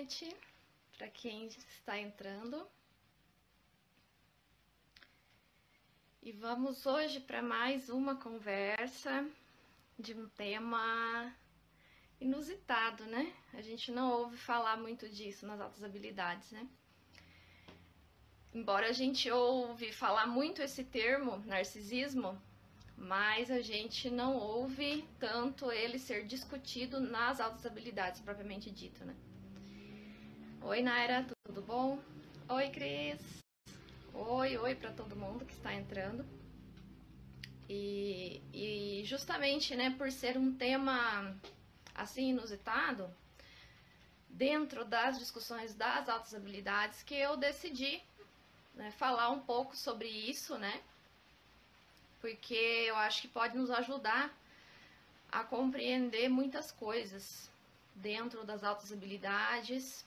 noite para quem está entrando. E vamos hoje para mais uma conversa de um tema inusitado, né? A gente não ouve falar muito disso nas altas habilidades, né? Embora a gente ouve falar muito esse termo, narcisismo, mas a gente não ouve tanto ele ser discutido nas altas habilidades propriamente dito, né? Oi, Naira, tudo bom? Oi, Cris. Oi para todo mundo que está entrando. E justamente, né, por ser um tema assim inusitado, dentro das discussões das altas habilidades, que eu decidi, né, falar um pouco sobre isso, né? Porque eu acho que pode nos ajudar a compreender muitas coisas dentro das altas habilidades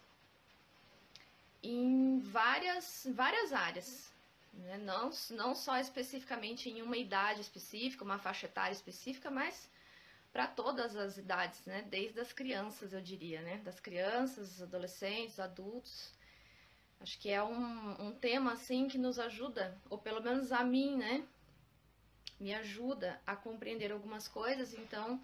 em várias áreas, né? Não só especificamente em uma idade específica, uma faixa etária específica, mas para todas as idades, né? Desde as crianças, eu diria, né? Das crianças, adolescentes, adultos. Acho que é um tema assim que nos ajuda, ou pelo menos a mim, né? Me ajuda a compreender algumas coisas. Então,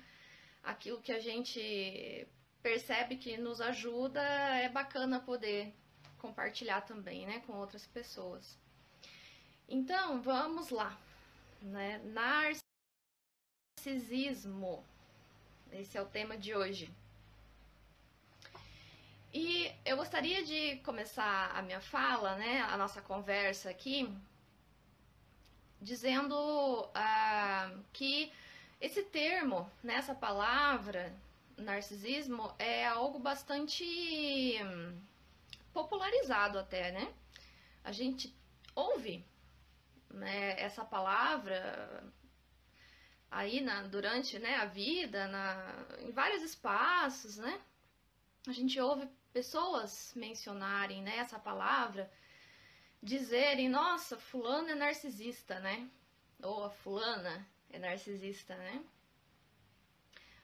aquilo que a gente percebe que nos ajuda é bacana poder compartilhar também, né, com outras pessoas. Então, vamos lá, né? Narcisismo. Esse é o tema de hoje. E eu gostaria de começar a minha fala, né, a nossa conversa aqui, dizendo que esse termo, né, essa palavra, narcisismo, é algo bastante popularizado até, né? A gente ouve, né, essa palavra aí durante, né, a vida, em vários espaços, né? A gente ouve pessoas mencionarem, né, essa palavra, dizerem, nossa, fulano é narcisista, né? Ou a fulana é narcisista, né?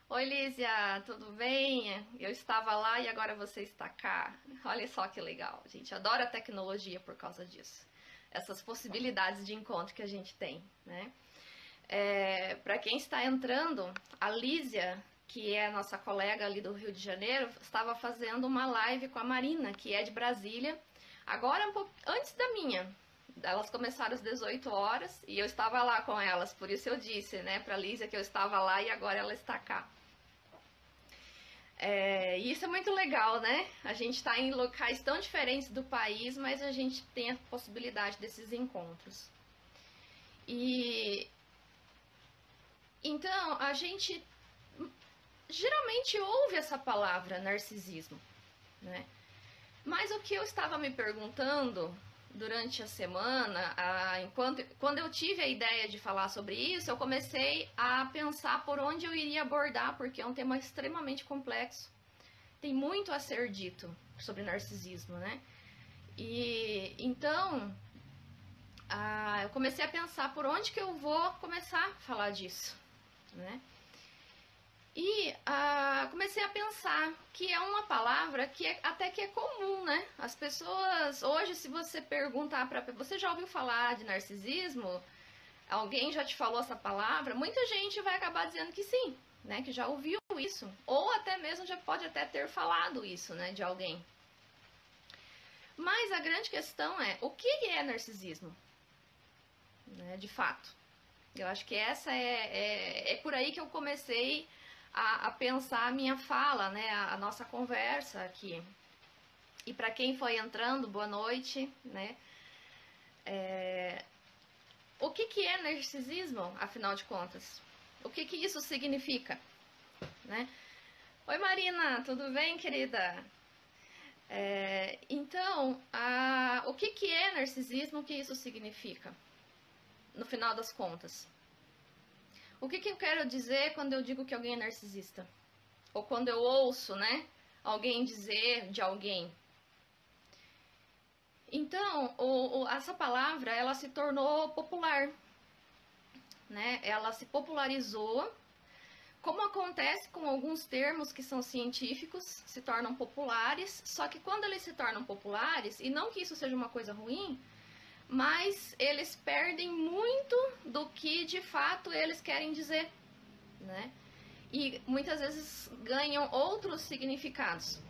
Oi, Lísia, tudo bem? Eu estava lá e agora você está cá. Olha só que legal, a gente adora a tecnologia por causa disso. Essas possibilidades de encontro que a gente tem, né? Para quem está entrando, a Lísia, que é a nossa colega ali do Rio de Janeiro, estava fazendo uma live com a Marina, que é de Brasília, agora um pouco antes da minha. Elas começaram às 18 horas e eu estava lá com elas, por isso eu disse, né, pra Lísia que eu estava lá e agora ela está cá. E isso é muito legal, né? A gente está em locais tão diferentes do país, mas a gente tem a possibilidade desses encontros. E então a gente geralmente ouve essa palavra narcisismo, né? Mas o que eu estava me perguntando durante a semana, quando eu tive a ideia de falar sobre isso, eu comecei a pensar por onde eu iria abordar, porque é um tema extremamente complexo. Tem muito a ser dito sobre narcisismo, né? E então, eu comecei a pensar por onde que eu vou começar a falar disso, né? E comecei a pensar que é uma palavra que até que é comum, né? As pessoas, hoje, se você perguntar para... Você já ouviu falar de narcisismo? Alguém já te falou essa palavra? Muita gente vai acabar dizendo que sim, né? Que já ouviu isso. Ou até mesmo já pode até ter falado isso, né? De alguém. Mas a grande questão é, o que é narcisismo? Né, de fato. Eu acho que essa é por aí que eu comecei a pensar a minha fala, né, a nossa conversa aqui. E para quem foi entrando, boa noite, né? O que é narcisismo, afinal de contas? O que isso significa, né? Oi, Marina, tudo bem, querida? Então, o que é narcisismo? O que isso significa, no final das contas? O que eu quero dizer quando eu digo que alguém é narcisista? Ou quando eu ouço, né, alguém dizer de alguém? Então, essa palavra, ela se tornou popular, né? Ela se popularizou como acontece com alguns termos que são científicos, se tornam populares, só que quando eles se tornam populares, e não que isso seja uma coisa ruim, mas eles perdem muito do que de fato eles querem dizer, né? E muitas vezes ganham outros significados.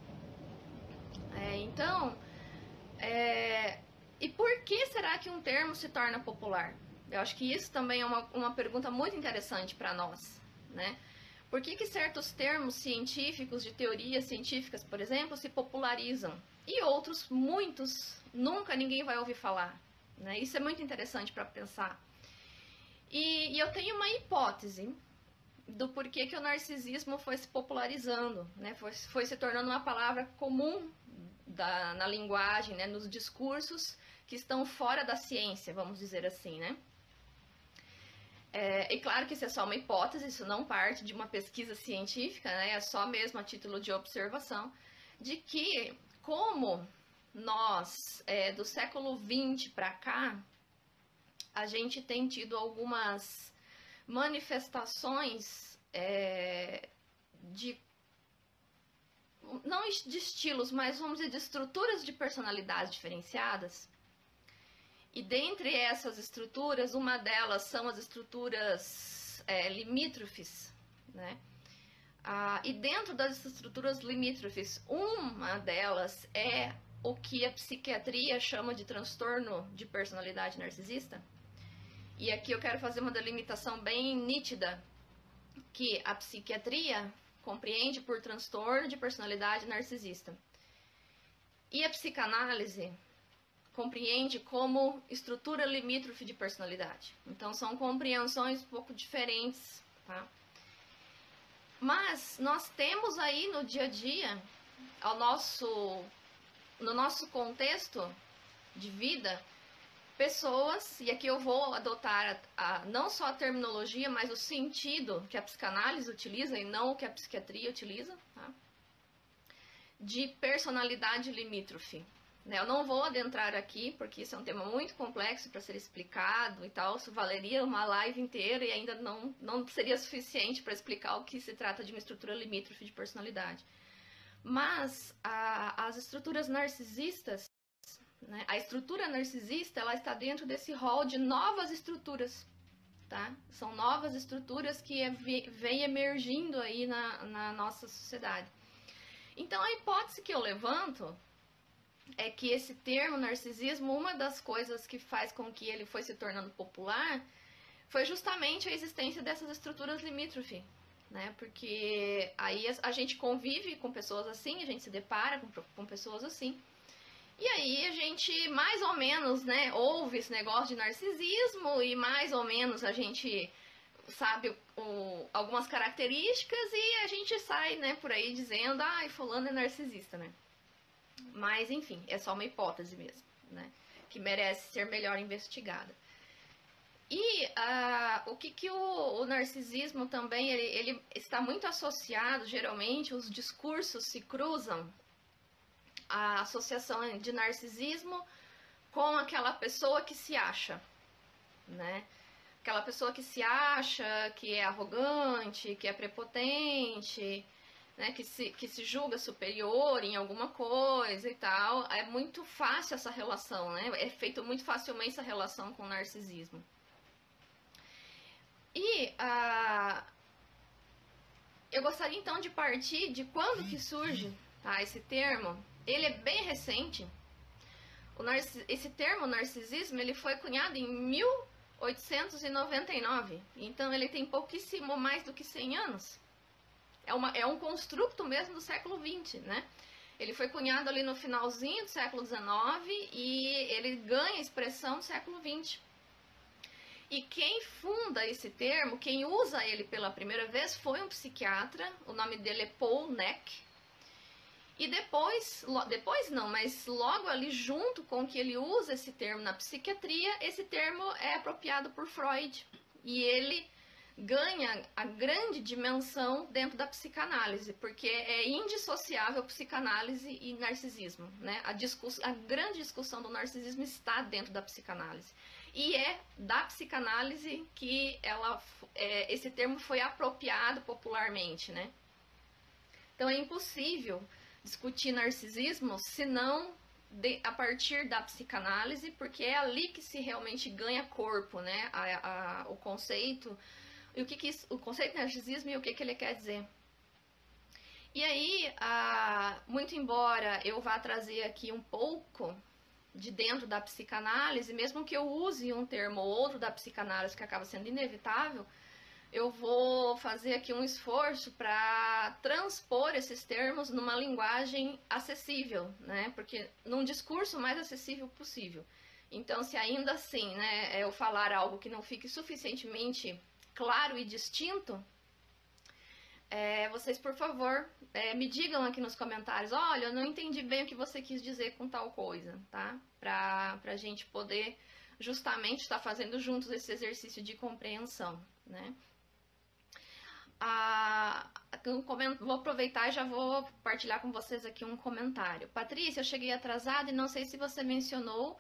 E por que será que um termo se torna popular? Eu acho que isso também é uma pergunta muito interessante para nós, né? Por que certos termos científicos, de teorias científicas, por exemplo, se popularizam? E outros, muitos, nunca ninguém vai ouvir falar, né? Isso é muito interessante para pensar. E eu tenho uma hipótese do porquê que o narcisismo foi se popularizando, né? Foi se tornando uma palavra comum na linguagem, né? Nos discursos que estão fora da ciência, vamos dizer assim, né? E claro que isso é só uma hipótese, isso não parte de uma pesquisa científica, né? É só mesmo a título de observação, de que como nós, do século XX para cá, a gente tem tido algumas manifestações não de estilos, mas vamos dizer de estruturas de personalidade diferenciadas. E dentre essas estruturas, uma delas são as estruturas limítrofes, né? E dentro das estruturas limítrofes, uma delas é o que a psiquiatria chama de transtorno de personalidade narcisista. E aqui eu quero fazer uma delimitação bem nítida, que a psiquiatria compreende por transtorno de personalidade narcisista. E a psicanálise compreende como estrutura limítrofe de personalidade. Então, são compreensões um pouco diferentes, tá? Mas nós temos aí no dia a dia, no nosso contexto de vida, pessoas, e aqui eu vou adotar não só a terminologia, mas o sentido que a psicanálise utiliza e não o que a psiquiatria utiliza, tá? De personalidade limítrofe. Eu não vou adentrar aqui, porque isso é um tema muito complexo para ser explicado e tal. Isso valeria uma live inteira e ainda não seria suficiente para explicar o que se trata de uma estrutura limítrofe de personalidade. Mas as estruturas narcisistas, né, a estrutura narcisista, ela está dentro desse rol de novas estruturas, tá? São novas estruturas que vêm emergindo aí na nossa sociedade. Então, a hipótese que eu levanto é que esse termo narcisismo, uma das coisas que faz com que ele foi se tornando popular foi justamente a existência dessas estruturas limítrofe, né? Porque aí a gente convive com pessoas assim, a gente se depara com pessoas assim, e aí a gente mais ou menos, né, ouve esse negócio de narcisismo e mais ou menos a gente sabe algumas características e a gente sai, né, por aí dizendo, fulano é narcisista, né? Mas, enfim, é só uma hipótese mesmo, né? Que merece ser melhor investigada. E o que o narcisismo também, ele está muito associado, geralmente, os discursos se cruzam, a associação de narcisismo com aquela pessoa que se acha, né? Aquela pessoa que se acha, que é arrogante, que é prepotente, né, que se julga superior em alguma coisa e tal. É muito fácil essa relação, né? É feito muito facilmente essa relação com o narcisismo. E eu gostaria então de partir de quando que surge, tá, esse termo. Ele é bem recente. Esse termo narcisismo, ele foi cunhado em 1899. Então ele tem pouquíssimo mais do que 100 anos. É um construto mesmo do século XX, né? Ele foi cunhado ali no finalzinho do século XIX e ele ganha expressão no século XX. E quem funda esse termo, quem usa ele pela primeira vez, foi um psiquiatra, o nome dele é Paul Neck. E depois não, mas logo ali junto com que ele usa esse termo na psiquiatria, esse termo é apropriado por Freud. E ele ganha a grande dimensão dentro da psicanálise, porque é indissociável psicanálise e narcisismo, né? A grande discussão do narcisismo está dentro da psicanálise. e é da psicanálise que esse termo foi apropriado popularmente, né? Então é impossível discutir narcisismo senão a partir da psicanálise, porque é ali que se realmente ganha corpo, né? O conceito, e o conceito de narcisismo e o que ele quer dizer. E aí, muito embora eu vá trazer aqui um pouco de dentro da psicanálise, mesmo que eu use um termo ou outro da psicanálise que acaba sendo inevitável, eu vou fazer aqui um esforço para transpor esses termos numa linguagem acessível, né? Porque num discurso mais acessível possível. Então, se ainda assim, né, eu falar algo que não fique suficientemente claro e distinto, vocês, por favor, me digam aqui nos comentários, olha, eu não entendi bem o que você quis dizer com tal coisa, tá? Pra gente poder justamente estar fazendo juntos esse exercício de compreensão, né? Vou aproveitar e já vou partilhar com vocês aqui um comentário. Patrícia, eu cheguei atrasada e não sei se você mencionou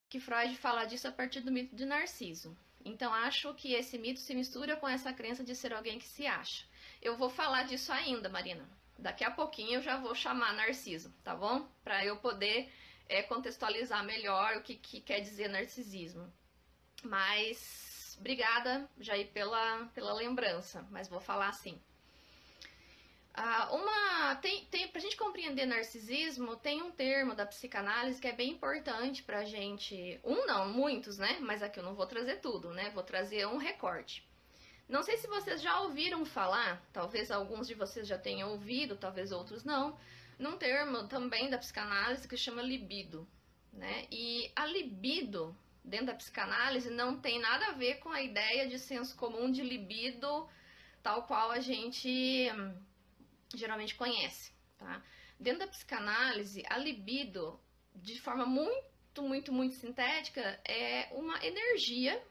que Freud fala disso a partir do mito de Narciso. Então, acho que esse mito se mistura com essa crença de ser alguém que se acha. Eu vou falar disso ainda, Marina. Daqui a pouquinho eu já vou chamar Narciso, tá bom? Para eu poder contextualizar melhor o que quer dizer narcisismo. Mas, obrigada, Jair, pela lembrança, mas vou falar assim. Pra gente compreender narcisismo, tem um termo da psicanálise que é bem importante pra gente. Muitos, né? Mas aqui eu não vou trazer tudo, né? Vou trazer um recorte. Não sei se vocês já ouviram falar, talvez alguns de vocês já tenham ouvido, talvez outros não, num termo também da psicanálise que chama libido, né? E a libido, dentro da psicanálise, não tem nada a ver com a ideia de senso comum de libido, tal qual a gente geralmente conhece, tá? Dentro da psicanálise, a libido, de forma muito sintética, é uma energia,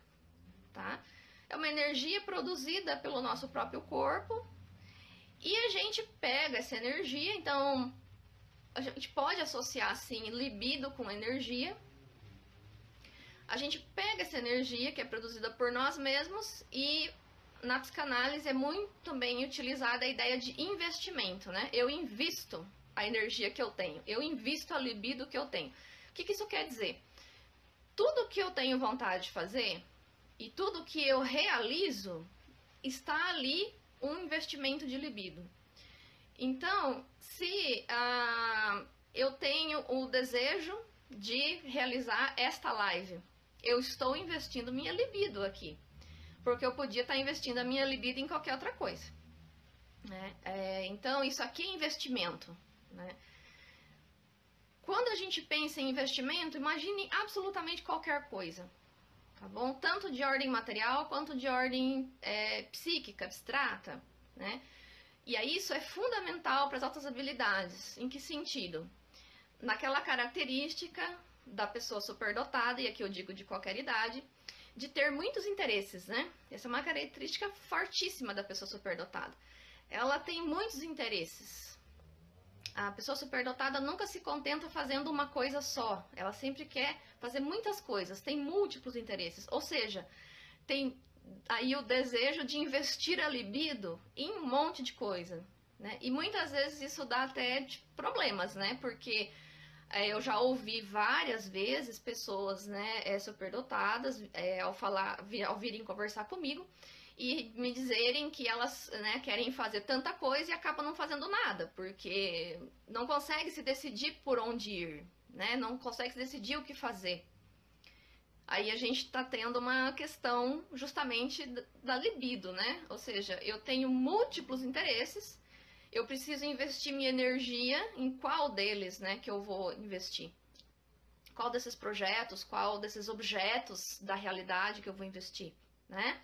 tá? É uma energia produzida pelo nosso próprio corpo e a gente pega essa energia, então a gente pode associar, assim, libido com energia. A gente pega essa energia que é produzida por nós mesmos e na psicanálise é muito bem utilizada a ideia de investimento, né? Eu invisto a energia que eu tenho, eu invisto a libido que eu tenho. O que isso quer dizer? Tudo que eu tenho vontade de fazer e tudo que eu realizo está ali um investimento de libido. Então, se eu tenho o desejo de realizar esta live, eu estou investindo minha libido aqui. Porque eu podia estar investindo a minha libido em qualquer outra coisa, né? Então, isso aqui é investimento, né? Quando a gente pensa em investimento, imagine absolutamente qualquer coisa, tá bom? Tanto de ordem material, quanto de ordem psíquica, abstrata, né? E aí isso é fundamental para as altas habilidades. Em que sentido? Naquela característica da pessoa superdotada, e aqui eu digo de qualquer idade, de ter muitos interesses, né? Essa é uma característica fortíssima da pessoa superdotada. Ela tem muitos interesses. A pessoa superdotada nunca se contenta fazendo uma coisa só. Ela sempre quer fazer muitas coisas, tem múltiplos interesses. Ou seja, tem aí o desejo de investir a libido em um monte de coisa, né? E muitas vezes isso dá até problemas, né? Porque eu já ouvi várias vezes pessoas, né, superdotadas, ao virem conversar comigo e me dizerem que elas, né, querem fazer tanta coisa e acabam não fazendo nada, porque não consegue se decidir por onde ir, né, não consegue se decidir o que fazer. Aí a gente está tendo uma questão justamente da libido, né, ou seja, eu tenho múltiplos interesses. Eu preciso investir minha energia em qual deles, né, que eu vou investir. Qual desses projetos, qual desses objetos da realidade que eu vou investir, né?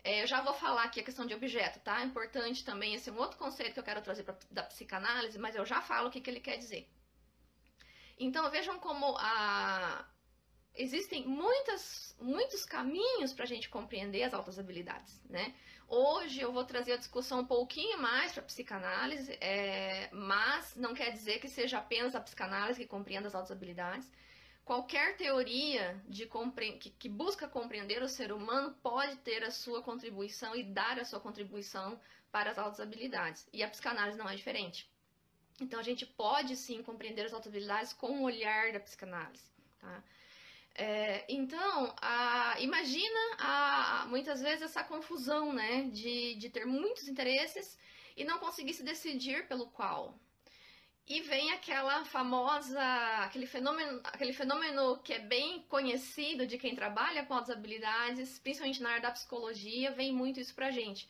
Eu já vou falar aqui a questão de objeto, tá? É importante também, esse é um outro conceito que eu quero trazer da psicanálise, mas eu já falo o que ele quer dizer. Então, vejam como existem muitos caminhos para a gente compreender as altas habilidades, né? Hoje eu vou trazer a discussão um pouquinho mais para a psicanálise, mas não quer dizer que seja apenas a psicanálise que compreenda as altas habilidades, qualquer teoria que busca compreender o ser humano pode ter a sua contribuição e dar a sua contribuição para as altas habilidades. E a psicanálise não é diferente. Então, a gente pode, sim, compreender as altas habilidades com o olhar da psicanálise, tá? Então, imagina muitas vezes essa confusão, né, de ter muitos interesses e não conseguir se decidir pelo qual. E vem aquele fenômeno que é bem conhecido de quem trabalha com altas habilidades, principalmente na área da psicologia, vem muito isso pra gente.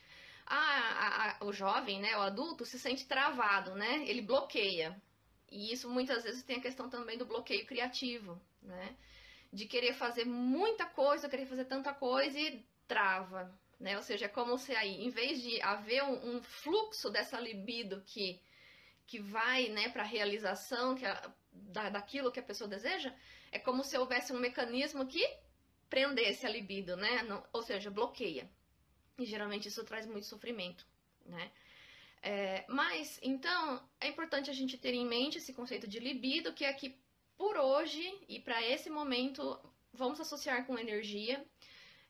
O jovem, né, o adulto, se sente travado, né, ele bloqueia. E isso muitas vezes tem a questão também do bloqueio criativo, né, de querer fazer muita coisa, querer fazer tanta coisa e trava, né, ou seja, é como se aí, em vez de haver um fluxo dessa libido que vai, né, para a realização daquilo que a pessoa deseja, é como se houvesse um mecanismo que prendesse a libido, né, ou seja, bloqueia. E geralmente isso traz muito sofrimento, né. Mas, então, é importante a gente ter em mente esse conceito de libido, que é que por hoje e para esse momento vamos associar com energia.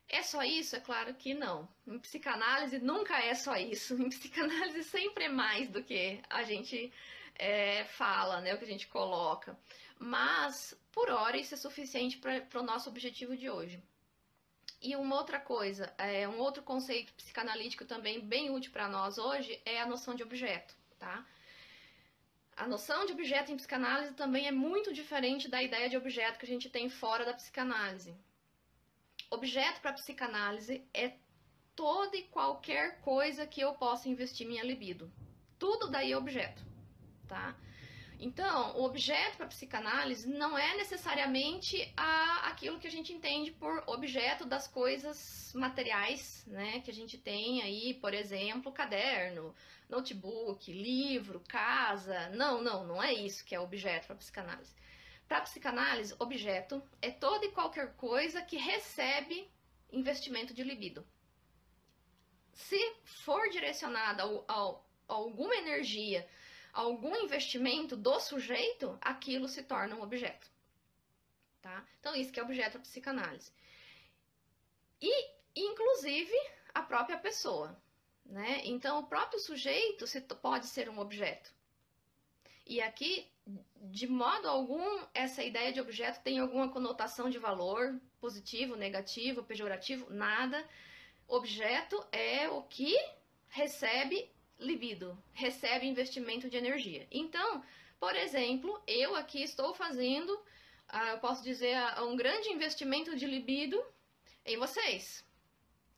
É só isso? É claro que não. Em psicanálise nunca é só isso. Em psicanálise sempre é mais do que a gente fala, né? O que a gente coloca. Mas, por hora, isso é suficiente para o nosso objetivo de hoje. E uma outra coisa, um outro conceito psicanalítico também bem útil para nós hoje é a noção de objeto, tá? A noção de objeto em psicanálise também é muito diferente da ideia de objeto que a gente tem fora da psicanálise. Objeto para psicanálise é toda e qualquer coisa que eu possa investir minha libido. Tudo daí é objeto, tá? Então, o objeto para psicanálise não é necessariamente aquilo que a gente entende por objeto das coisas materiais, né? Que a gente tem aí, por exemplo, caderno, notebook, livro, casa. Não é isso que é objeto para psicanálise. Para psicanálise, objeto é toda e qualquer coisa que recebe investimento de libido. Se for direcionada a alguma energia, algum investimento do sujeito, aquilo se torna um objeto, tá? Então, isso que é objeto da psicanálise. E, inclusive, a própria pessoa, né? Então, o próprio sujeito pode ser um objeto. E aqui, de modo algum, essa ideia de objeto tem alguma conotação de valor, positivo, negativo, pejorativo, nada. Objeto é o que recebe libido, recebe investimento de energia. Então, por exemplo, eu aqui estou fazendo, eu posso dizer, um grande investimento de libido em vocês.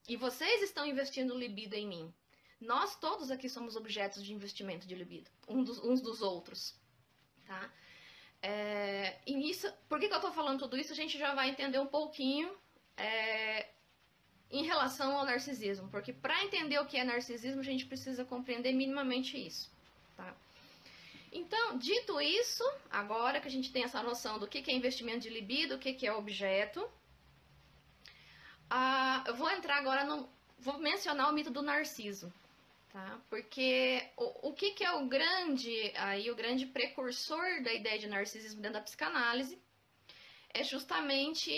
E vocês estão investindo libido em mim. Nós todos aqui somos objetos de investimento de libido, uns dos outros, tá? E isso, por que eu estou falando tudo isso? A gente já vai entender um pouquinho em relação ao narcisismo, porque para entender o que é narcisismo, a gente precisa compreender minimamente isso, tá? Então, dito isso, agora que a gente tem essa noção do que é investimento de libido, o que é objeto, eu vou entrar agora vou mencionar o mito do Narciso, tá? Porque o que é o grande precursor da ideia de narcisismo dentro da psicanálise é justamente,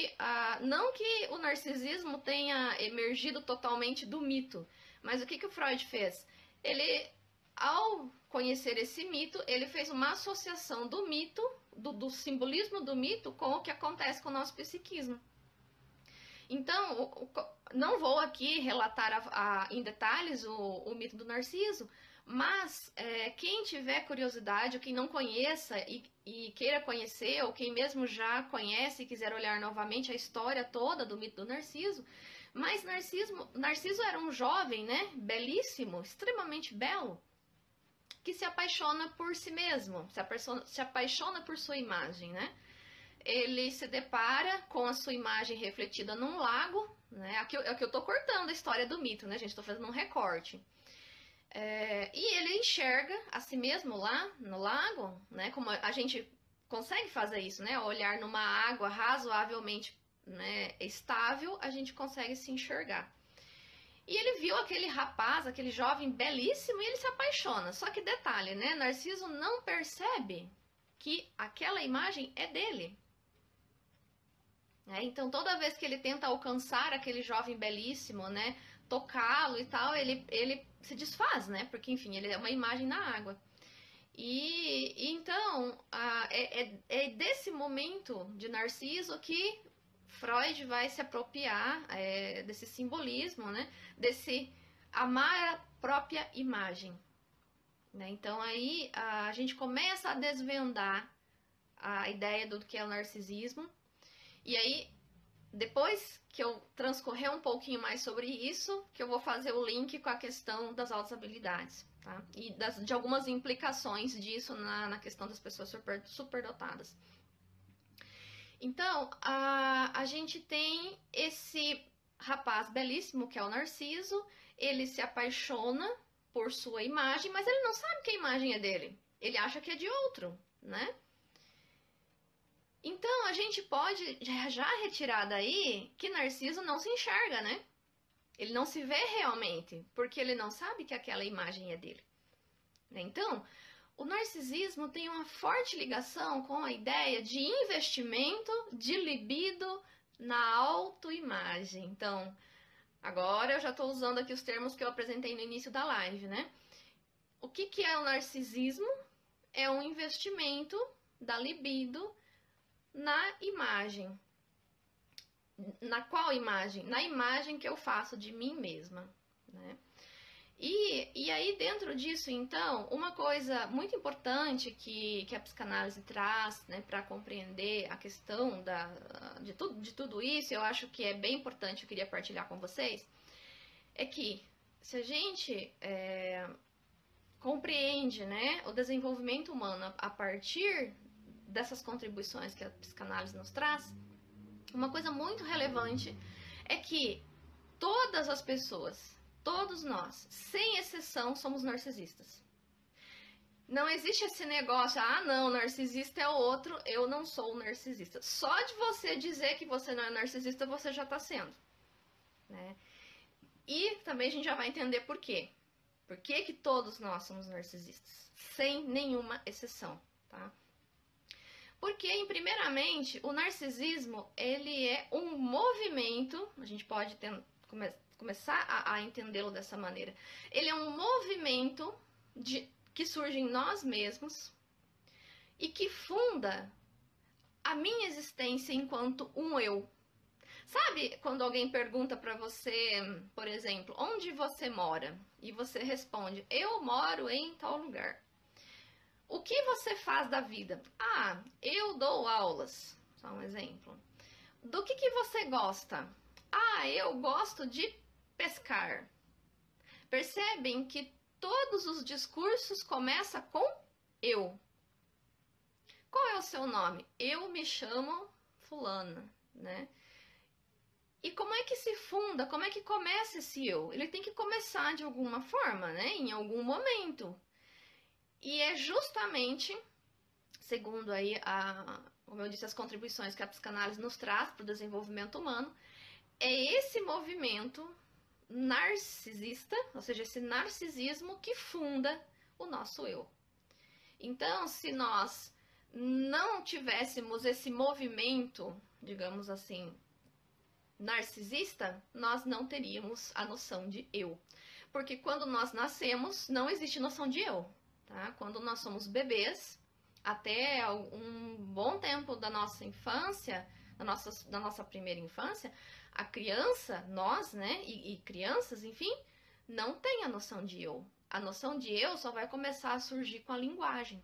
não que o narcisismo tenha emergido totalmente do mito, mas o que o Freud fez? Ele, ao conhecer esse mito, ele fez uma associação do mito, do simbolismo do mito, com o que acontece com o nosso psiquismo. Então, não vou aqui relatar em detalhes o mito do Narciso, mas quem tiver curiosidade, ou quem não conheça e queira conhecer, ou quem mesmo já conhece e quiser olhar novamente a história toda do mito do Narciso, mas Narciso era um jovem, né, belíssimo, extremamente belo, que se apaixona por si mesmo, se apaixona por sua imagem, né? Ele se depara com a sua imagem refletida num lago, né? Aqui eu tô cortando a história do mito, né, gente? Tô fazendo um recorte. E ele enxerga a si mesmo lá no lago, né? Como a gente consegue fazer isso, né? Olhar numa água razoavelmente, né, estável, a gente consegue se enxergar. E ele viu aquele rapaz, aquele jovem belíssimo, e ele se apaixona. Só que detalhe, né? Narciso não percebe que aquela imagem é dele. né? Então, toda vez que ele tenta alcançar aquele jovem belíssimo, né, tocá-lo e tal, ele se desfaz, né? Porque, enfim, ele é uma imagem na água. E então, é desse momento de Narciso que Freud vai se apropriar desse simbolismo, né? Desse amar a própria imagem. Né? Então, aí a gente começa a desvendar a ideia do que é o narcisismo. E aí, depois que eu transcorrer um pouquinho mais sobre isso, que eu vou fazer o link com a questão das altas habilidades. Tá? E de algumas implicações disso na questão das pessoas superdotadas. Então, a gente tem esse rapaz belíssimo, que é o Narciso, ele se apaixona por sua imagem, mas ele não sabe que a imagem é dele. Ele acha que é de outro, né? Então, a gente pode já retirar daí que Narciso não se enxerga, né? Ele não se vê realmente, porque ele não sabe que aquela imagem é dele. Então, o narcisismo tem uma forte ligação com a ideia de investimento, de libido na autoimagem. Então, agora eu já estou usando aqui os termos que eu apresentei no início da live, né? O que é o narcisismo? É um investimento da libido na imagem. Na qual imagem? Na imagem que eu faço de mim mesma, né? E aí, dentro disso, então, uma coisa muito importante que a psicanálise traz, né, para compreender a questão de tudo isso, eu acho que é bem importante, eu queria partilhar com vocês, é que se a gente compreende, né, o desenvolvimento humano a partir dessas contribuições que a psicanálise nos traz, uma coisa muito relevante é que todas as pessoas, todos nós, sem exceção, somos narcisistas. Não existe esse negócio, não, narcisista é o outro, eu não sou narcisista. Só de você dizer que você não é narcisista, você já está sendo. Né? E também a gente já vai entender por quê. Por que todos nós somos narcisistas? Sem nenhuma exceção, tá? Porque, primeiramente, o narcisismo, ele é um movimento, a gente pode começar a entendê-lo dessa maneira. Ele é um movimento que surge em nós mesmos e que funda a minha existência enquanto um eu. Sabe quando alguém pergunta para você, por exemplo, onde você mora? E você responde, eu moro em tal lugar. O que você faz da vida? Eu dou aulas. Só um exemplo. Do que você gosta? Eu gosto de pescar. Percebem que todos os discursos começam com eu. Qual é o seu nome? Eu me chamo fulana, né? E como é que se funda, como é que começa esse eu? Ele tem que começar de alguma forma, né? Em algum momento. E é justamente, segundo aí, como eu disse, as contribuições que a psicanálise nos traz para o desenvolvimento humano, é esse movimento narcisista, ou seja, esse narcisismo que funda o nosso eu. Então, se nós não tivéssemos esse movimento, digamos assim, narcisista, nós não teríamos a noção de eu. Porque quando nós nascemos, não existe noção de eu. Tá? Quando nós somos bebês, até um bom tempo da nossa infância, da nossa primeira infância, a criança, nós, né, e crianças, enfim, não tem a noção de eu. A noção de eu só vai começar a surgir com a linguagem.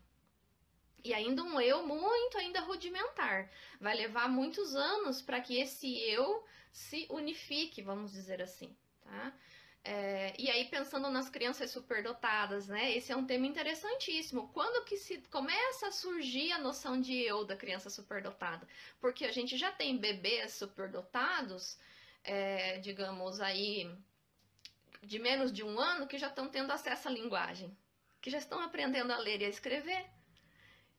E ainda um eu muito ainda rudimentar. Vai levar muitos anos para que esse eu se unifique, vamos dizer assim, tá? E aí, pensando nas crianças superdotadas, né? Esse é um tema interessantíssimo. Quando que se começa a surgir a noção de eu da criança superdotada? Porque a gente já tem bebês superdotados, digamos aí, de menos de um ano, que já estão tendo acesso à linguagem, que já estão aprendendo a ler e a escrever.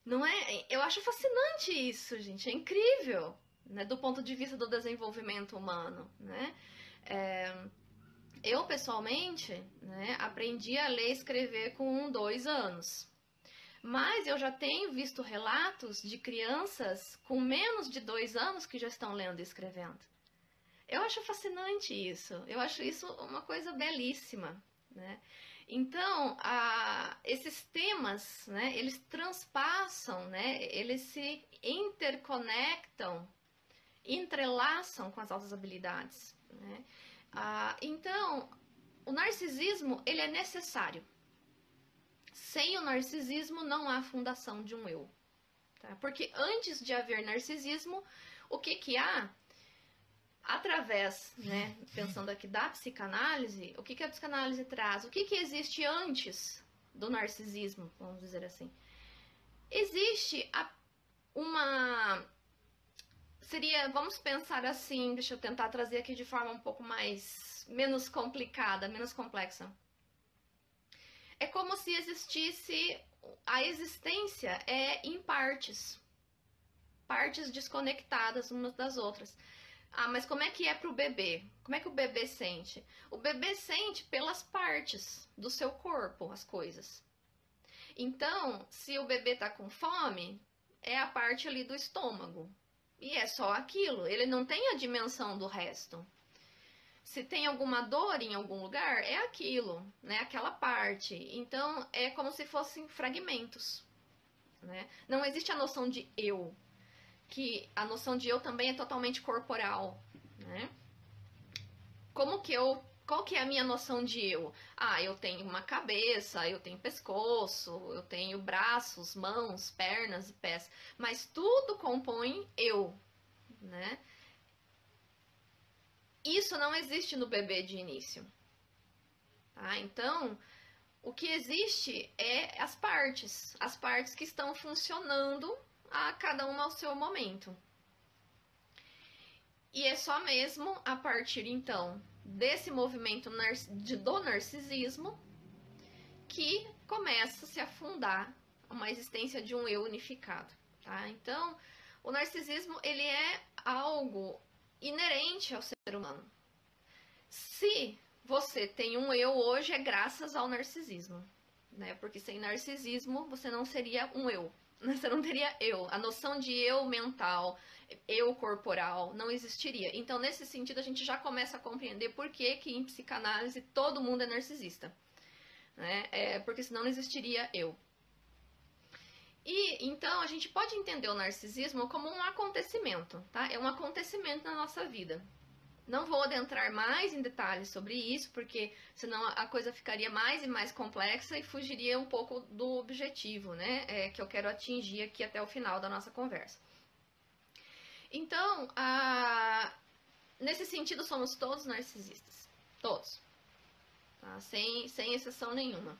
Não é? Eu acho fascinante isso, gente. É incrível, né? Do ponto de vista do desenvolvimento humano, né? Eu, pessoalmente, né, aprendi a ler e escrever com 2 anos. Mas eu já tenho visto relatos de crianças com menos de 2 anos que já estão lendo e escrevendo. Eu acho fascinante isso, eu acho isso uma coisa belíssima, né? Então, esses temas, né, eles transpassam, né, eles se interconectam, entrelaçam com as outras habilidades, né? Então, o narcisismo, ele é necessário. Sem o narcisismo não há fundação de um eu. Tá? Porque antes de haver narcisismo, o que há? Através, né, pensando aqui da psicanálise, o que a psicanálise traz? O que existe antes do narcisismo, vamos dizer assim? Existe vamos pensar assim, deixa eu tentar trazer aqui de forma um pouco menos complicada, menos complexa. É como se existisse, a existência em partes desconectadas umas das outras. Mas como é que é para o bebê? Como é que o bebê sente? O bebê sente pelas partes do seu corpo as coisas. Então, se o bebê está com fome, é a parte ali do estômago. E é só aquilo, ele não tem a dimensão do resto. Se tem alguma dor em algum lugar, é aquilo, né? Aquela parte. Então, é como se fossem fragmentos, né? Não existe a noção de eu. Que a noção de eu também é totalmente corporal, né? Qual que é a minha noção de eu? Eu tenho uma cabeça, eu tenho pescoço, eu tenho braços, mãos, pernas e pés, mas tudo compõe eu, né? Isso não existe no bebê de início, tá? Então, o que existe é as partes que estão funcionando a cada uma ao seu momento. E é só mesmo a partir, então, desse movimento do narcisismo que começa a se afundar uma existência de um eu unificado, tá? Então, o narcisismo, ele é algo inerente ao ser humano. Se você tem um eu hoje, é graças ao narcisismo, né? Porque sem narcisismo, você não seria um eu. Você não teria eu. A noção de eu mental, eu corporal, não existiria. Então, nesse sentido, a gente já começa a compreender por que em psicanálise todo mundo é narcisista, né? Porque senão não existiria eu. E, então, a gente pode entender o narcisismo como um acontecimento, tá? É um acontecimento na nossa vida. Não vou adentrar mais em detalhes sobre isso, porque senão a coisa ficaria mais e mais complexa e fugiria um pouco do objetivo, né? Que eu quero atingir aqui até o final da nossa conversa. Então, nesse sentido, somos todos narcisistas. Todos. Tá? Sem exceção nenhuma.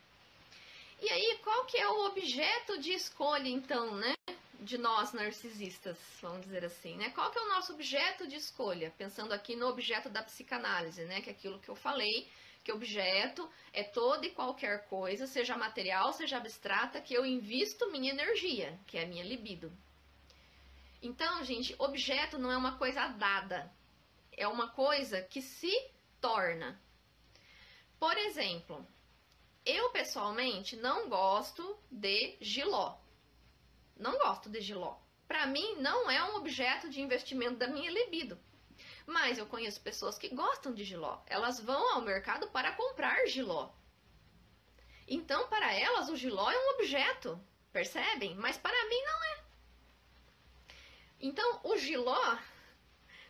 E aí, qual que é o objeto de escolha, então, né? De nós narcisistas, vamos dizer assim, né? Qual que é o nosso objeto de escolha? Pensando aqui no objeto da psicanálise, né? Que é aquilo que eu falei, que objeto é toda e qualquer coisa, seja material, seja abstrata, que eu invisto minha energia, que é a minha libido. Então, gente, objeto não é uma coisa dada, é uma coisa que se torna. Por exemplo, eu pessoalmente não gosto de jiló. Não gosto de jiló. Para mim, não é um objeto de investimento da minha libido. Mas eu conheço pessoas que gostam de jiló. Elas vão ao mercado para comprar jiló. Então, para elas, o jiló é um objeto. Percebem? Mas para mim não é. Então, o jiló,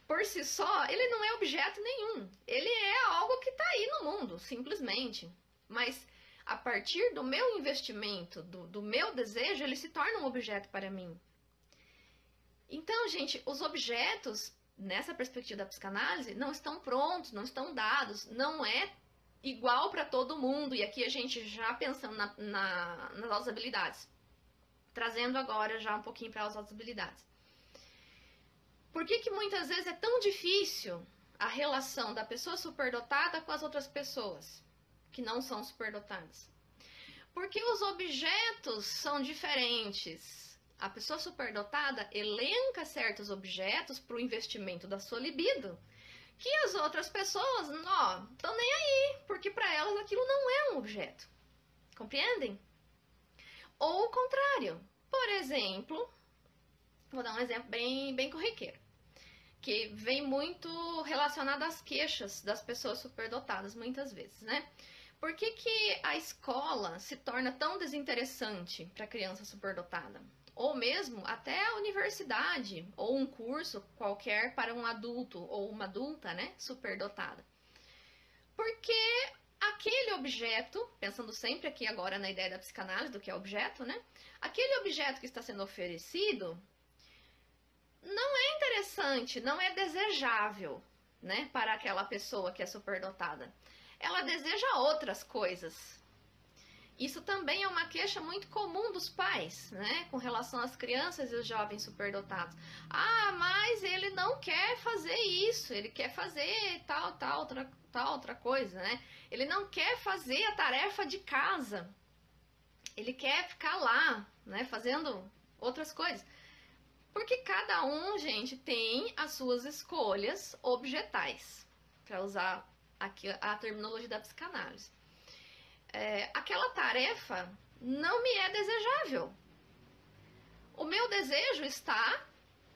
por si só, ele não é objeto nenhum. Ele é algo que está aí no mundo, simplesmente. Mas a partir do meu investimento, do meu desejo, ele se torna um objeto para mim. Então, gente, os objetos, nessa perspectiva da psicanálise, não estão prontos, não estão dados, não é igual para todo mundo. E aqui a gente já pensando nas nossas habilidades, trazendo agora já um pouquinho para as outras habilidades. Por que muitas vezes é tão difícil a relação da pessoa superdotada com as outras pessoas que não são superdotadas? Porque os objetos são diferentes. A pessoa superdotada elenca certos objetos para o investimento da sua libido, que as outras pessoas não estão nem aí, porque para elas aquilo não é um objeto. Compreendem? Ou o contrário. Por exemplo, vou dar um exemplo bem corriqueiro, que vem muito relacionado às queixas das pessoas superdotadas, muitas vezes, né? Por que que a escola se torna tão desinteressante para a criança superdotada? Ou mesmo até a universidade, ou um curso qualquer para um adulto ou uma adulta, né, superdotada. Porque aquele objeto, pensando sempre aqui agora na ideia da psicanálise do que é objeto, né? Aquele objeto que está sendo oferecido não é interessante, não é desejável, né, para aquela pessoa que é superdotada. Ela deseja outras coisas. Isso também é uma queixa muito comum dos pais, né, com relação às crianças e os jovens superdotados. Ah, mas ele não quer fazer isso, ele quer fazer tal outra coisa, né? Ele não quer fazer a tarefa de casa. Ele quer ficar lá, né, fazendo outras coisas. Porque cada um, gente, tem as suas escolhas objetais, para usar aqui a terminologia da psicanálise. Aquela tarefa não me é desejável. O meu desejo está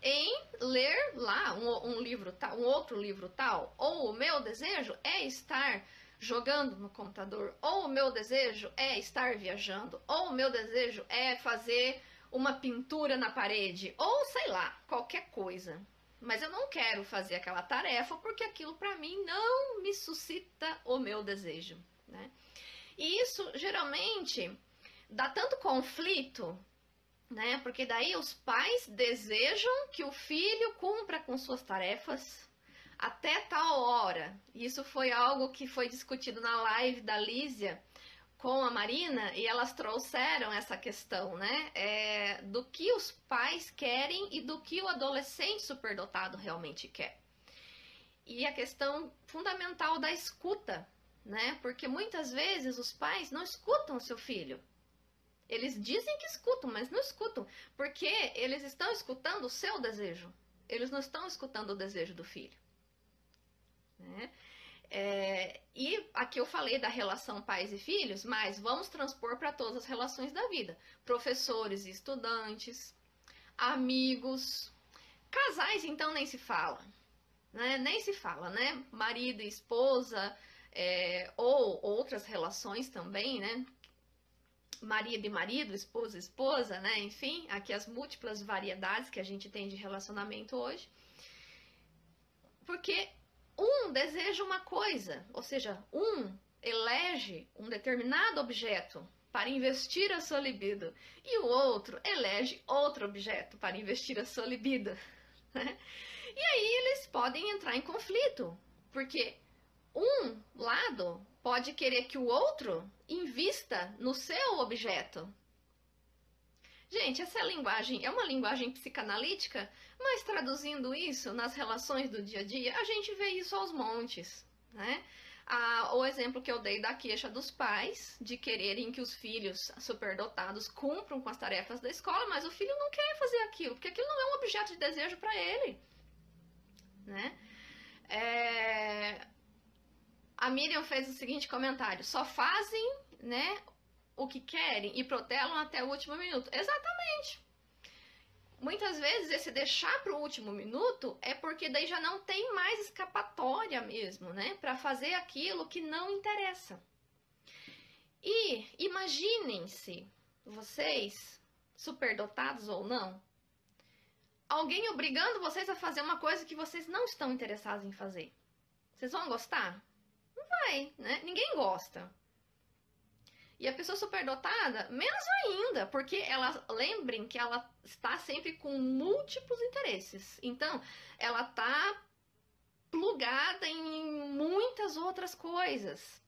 em ler lá um livro tal, um outro livro tal, ou o meu desejo é estar jogando no computador, ou o meu desejo é estar viajando, ou o meu desejo é fazer uma pintura na parede, ou sei lá, qualquer coisa. Mas eu não quero fazer aquela tarefa porque aquilo para mim não me suscita o meu desejo, né? E isso geralmente dá tanto conflito, né? Porque daí os pais desejam que o filho cumpra com suas tarefas até tal hora. Isso foi algo que foi discutido na live da Lísia com a Marina, e elas trouxeram essa questão, né? Do que os pais querem e do que o adolescente superdotado realmente quer. E a questão fundamental da escuta, né? Porque muitas vezes os pais não escutam o seu filho. Eles dizem que escutam, mas não escutam, porque eles estão escutando o seu desejo. Eles não estão escutando o desejo do filho, né? E aqui eu falei da relação pais e filhos, mas vamos transpor para todas as relações da vida. Professores e estudantes, amigos, casais então nem se fala, né? Nem se fala, né? Marido e esposa, ou outras relações também, né? Marido e marido, esposa e esposa, né? Enfim, aqui as múltiplas variedades que a gente tem de relacionamento hoje. Porque um deseja uma coisa, ou seja, um elege um determinado objeto para investir a sua libido e o outro elege outro objeto para investir a sua libido, né? E aí eles podem entrar em conflito, porque um lado pode querer que o outro invista no seu objeto. Gente, essa linguagem é uma linguagem psicanalítica, mas traduzindo isso nas relações do dia a dia, a gente vê isso aos montes, né? O exemplo que eu dei da queixa dos pais, de quererem que os filhos superdotados cumpram com as tarefas da escola, mas o filho não quer fazer aquilo, porque aquilo não é um objeto de desejo para ele, né? A Miriam fez o seguinte comentário: só fazem, né, o que querem e protelam até o último minuto. Exatamente. Muitas vezes esse deixar para o último minuto é porque daí já não tem mais escapatória mesmo, né, para fazer aquilo que não interessa. E imaginem-se, vocês, superdotados ou não, alguém obrigando vocês a fazer uma coisa que vocês não estão interessados em fazer. Vocês vão gostar? Não vai, né? Ninguém gosta. E a pessoa superdotada, menos ainda, porque lembrem que ela está sempre com múltiplos interesses. Então, ela está plugada em muitas outras coisas.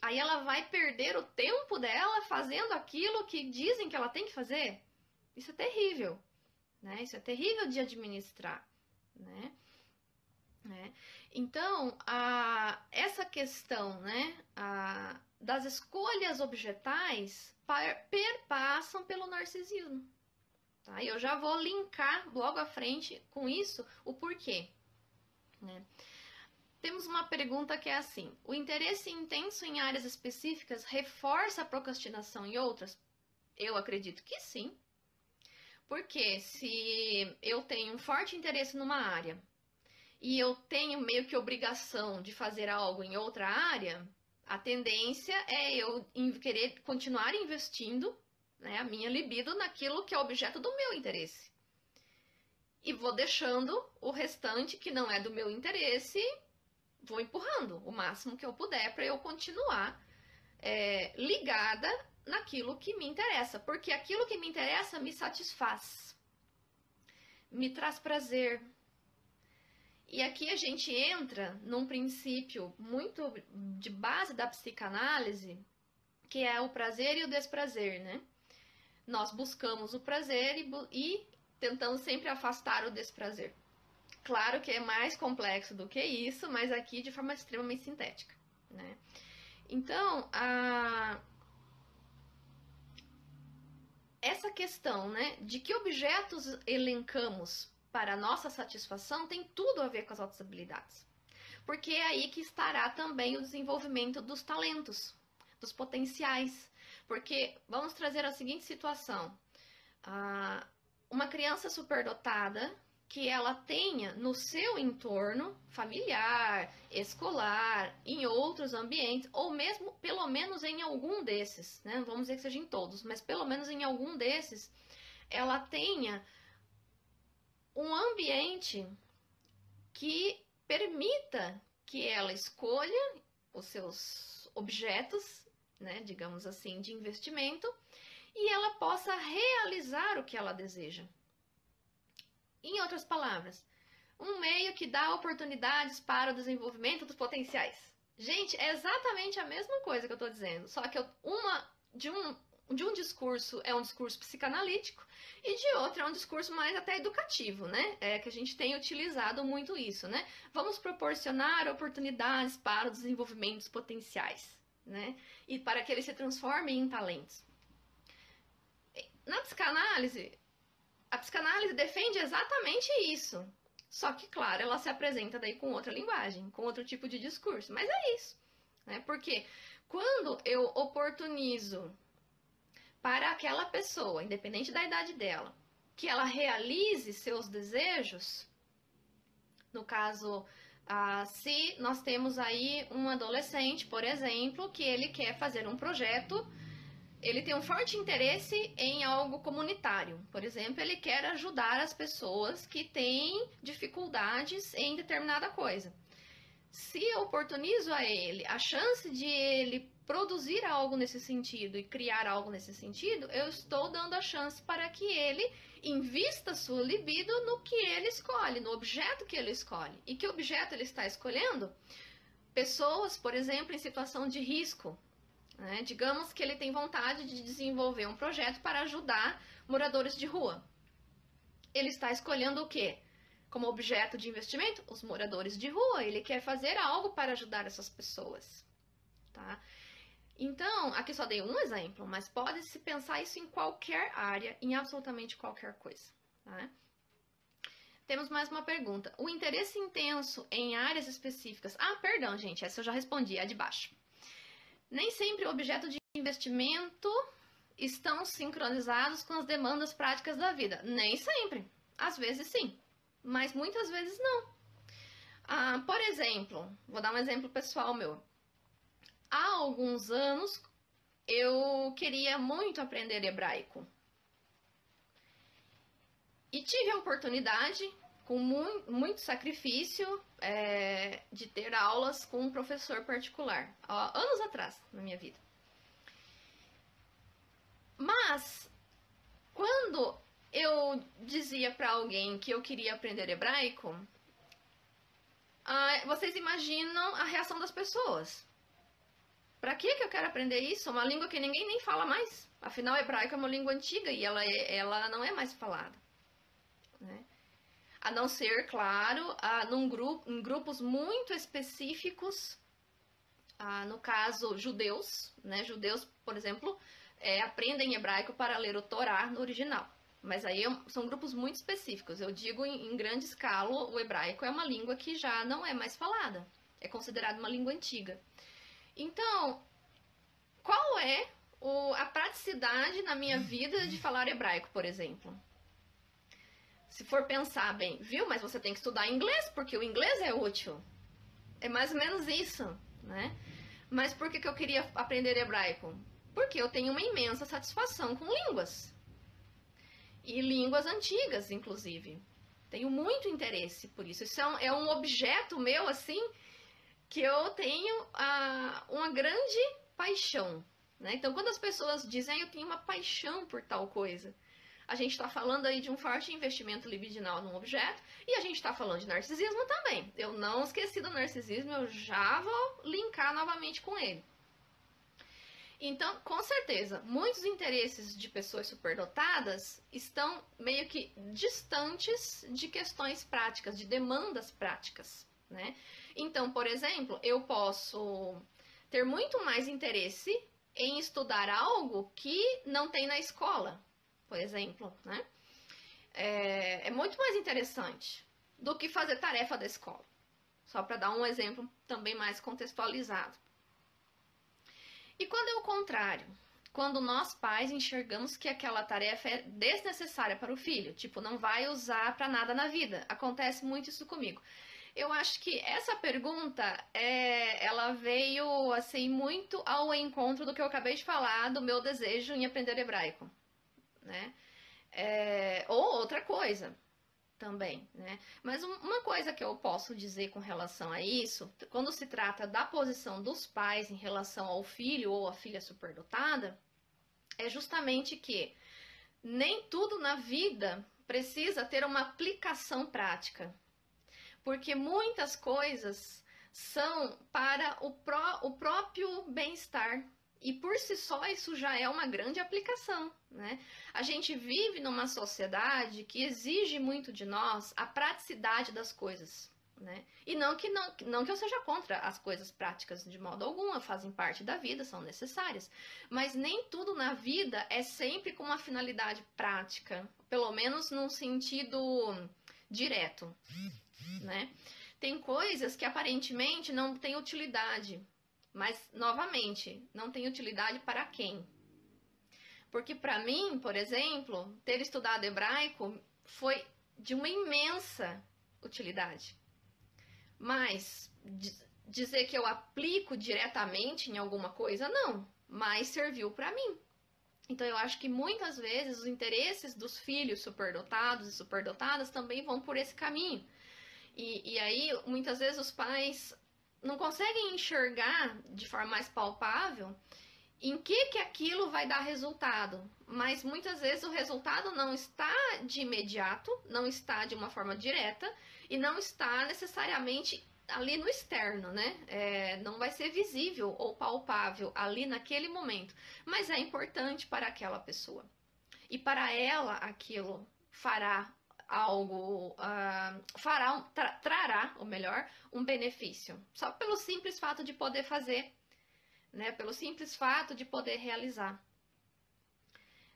Aí ela vai perder o tempo dela fazendo aquilo que dizem que ela tem que fazer. Isso é terrível, né? Isso é terrível de administrar, né? Então, essa questão, né, das escolhas objetais perpassam pelo narcisismo. Tá? E eu já vou linkar logo à frente com isso o porquê, né? Temos uma pergunta que é assim: o interesse intenso em áreas específicas reforça a procrastinação em outras? Eu acredito que sim. Porque se eu tenho um forte interesse numa área e eu tenho meio que obrigação de fazer algo em outra área, a tendência é eu querer continuar investindo, né, a minha libido naquilo que é objeto do meu interesse. E vou deixando o restante que não é do meu interesse, vou empurrando o máximo que eu puder para eu continuar ligada naquilo que me interessa, porque aquilo que me interessa me satisfaz, me traz prazer. E aqui a gente entra num princípio muito de base da psicanálise, que é o prazer e o desprazer, né? Nós buscamos o prazer e tentamos sempre afastar o desprazer. Claro que é mais complexo do que isso, mas aqui de forma extremamente sintética, né? Então, essa questão, né, de que objetos elencamos para a nossa satisfação tem tudo a ver com as outras habilidades. Porque é aí que estará também o desenvolvimento dos talentos, dos potenciais. Porque vamos trazer a seguinte situação. Uma criança superdotada que ela tenha no seu entorno familiar, escolar, em outros ambientes, ou mesmo, pelo menos em algum desses, né? Não vamos dizer que seja em todos, mas pelo menos em algum desses, ela tenha um ambiente que permita que ela escolha os seus objetos, né, digamos assim, de investimento, e ela possa realizar o que ela deseja. Em outras palavras, um meio que dá oportunidades para o desenvolvimento dos potenciais. Gente, é exatamente a mesma coisa que eu estou dizendo, só que de um discurso é um discurso psicanalítico e de outro é um discurso mais até educativo, né? É que a gente tem utilizado muito isso, né? Vamos proporcionar oportunidades para o desenvolvimento dos potenciais, né? E para que eles se transformem em talentos. Na psicanálise, a psicanálise defende exatamente isso. Só que, claro, ela se apresenta daí com outra linguagem, com outro tipo de discurso. Mas é isso, né? Porque quando eu oportunizo para aquela pessoa, independente da idade dela, que ela realize seus desejos, no caso, se nós temos aí um adolescente, por exemplo, que ele quer fazer um projeto, ele tem um forte interesse em algo comunitário. Por exemplo, ele quer ajudar as pessoas que têm dificuldades em determinada coisa. Se eu oportunizo a ele a chance de ele produzir algo nesse sentido e criar algo nesse sentido, eu estou dando a chance para que ele invista sua libido no que ele escolhe, no objeto que ele escolhe. E que objeto ele está escolhendo? Pessoas, por exemplo, em situação de risco. Né? Digamos que ele tem vontade de desenvolver um projeto para ajudar moradores de rua. Ele está escolhendo o quê? Como objeto de investimento? Os moradores de rua. Ele quer fazer algo para ajudar essas pessoas. Tá? Então, aqui só dei um exemplo, mas pode-se pensar isso em qualquer área, em absolutamente qualquer coisa. Tá? Temos mais uma pergunta. O interesse intenso em áreas específicas... perdão, gente, essa eu já respondi, é a de baixo. Nem sempre o objeto de investimento estão sincronizados com as demandas práticas da vida. Nem sempre. Às vezes sim, mas muitas vezes não. Por exemplo, vou dar um exemplo pessoal meu. Há alguns anos eu queria muito aprender hebraico. E tive a oportunidade, com muito sacrifício, de ter aulas com um professor particular, anos atrás na minha vida. Mas, quando eu dizia para alguém que eu queria aprender hebraico, vocês imaginam a reação das pessoas. Para que eu quero aprender isso? Uma língua que ninguém nem fala mais. Afinal, hebraico é uma língua antiga e ela não é mais falada. Né? A não ser, claro, em grupos muito específicos, no caso, judeus. Né? Judeus, por exemplo, aprendem hebraico para ler o Torá no original. Mas aí são grupos muito específicos. Eu digo em grande escala, o hebraico é uma língua que já não é mais falada. É considerada uma língua antiga. Então, qual é a praticidade na minha vida de falar hebraico, por exemplo. Se for pensar bem, viu? Mas você tem que estudar inglês, porque o inglês é útil. É mais ou menos isso, né? Mas por que eu queria aprender hebraico? Porque eu tenho uma imensa satisfação com línguas. E línguas antigas, inclusive. Tenho muito interesse por isso. Isso é um objeto meu, assim, que eu tenho uma grande paixão. Né? Então, quando as pessoas dizem, eu tenho uma paixão por tal coisa, a gente está falando aí de um forte investimento libidinal num objeto, e a gente está falando de narcisismo também. Eu não esqueci do narcisismo, eu já vou linkar novamente com ele. Então, com certeza, muitos interesses de pessoas superdotadas estão meio que distantes de questões práticas, de demandas práticas, né? Então, por exemplo, eu posso ter muito mais interesse em estudar algo que não tem na escola, por exemplo, né? É muito mais interessante do que fazer tarefa da escola. Só para dar um exemplo também mais contextualizado. E quando é o contrário? Quando nós pais enxergamos que aquela tarefa é desnecessária para o filho, tipo, não vai usar para nada na vida. Acontece muito isso comigo. Eu acho que essa pergunta, ela veio, assim, muito ao encontro do que eu acabei de falar, do meu desejo em aprender hebraico, né? Ou outra coisa também, né? Mas uma coisa que eu posso dizer com relação a isso, quando se trata da posição dos pais em relação ao filho ou à filha superdotada, é justamente que nem tudo na vida precisa ter uma aplicação prática. Porque muitas coisas são para o próprio bem-estar. E por si só isso já é uma grande aplicação, né? A gente vive numa sociedade que exige muito de nós a praticidade das coisas, né? E não que eu seja contra as coisas práticas de modo algum, fazem parte da vida, são necessárias. Mas nem tudo na vida é sempre com uma finalidade prática, pelo menos num sentido direto, né? Tem coisas que aparentemente não têm utilidade, mas, novamente, não tem utilidade para quem? Porque para mim, por exemplo, ter estudado hebraico foi de uma imensa utilidade. Mas dizer que eu aplico diretamente em alguma coisa, não. Mas serviu para mim. Então eu acho que muitas vezes os interesses dos filhos superdotados e superdotadas também vão por esse caminho. E aí, muitas vezes os pais não conseguem enxergar de forma mais palpável em que aquilo vai dar resultado. Mas muitas vezes o resultado não está de imediato, não está de uma forma direta e não está necessariamente ali no externo, né? Não vai ser visível ou palpável ali naquele momento, mas é importante para aquela pessoa. E para ela aquilo fará algo, trará, ou melhor, um benefício. Só pelo simples fato de poder fazer, né? Pelo simples fato de poder realizar.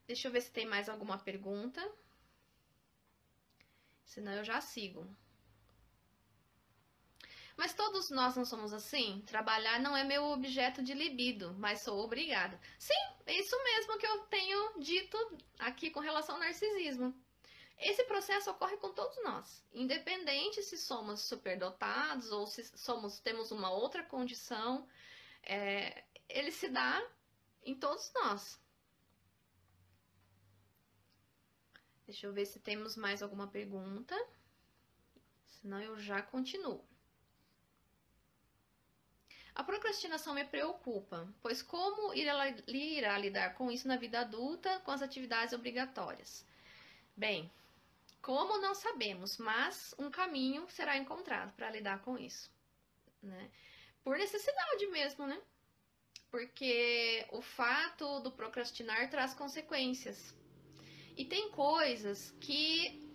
Deixa eu ver se tem mais alguma pergunta. Senão eu já sigo. Mas todos nós não somos assim? Trabalhar não é meu objeto de libido, mas sou obrigada. Sim, é isso mesmo que eu tenho dito aqui com relação ao narcisismo. Esse processo ocorre com todos nós, independente se somos superdotados ou se temos uma outra condição, ele se dá em todos nós. Deixa eu ver se temos mais alguma pergunta, senão eu já continuo. A procrastinação me preocupa, pois como irá lidar com isso na vida adulta, com as atividades obrigatórias? Bem, como não sabemos, mas um caminho será encontrado para lidar com isso, né? Por necessidade mesmo, né? Porque o fato do procrastinar traz consequências. E tem coisas que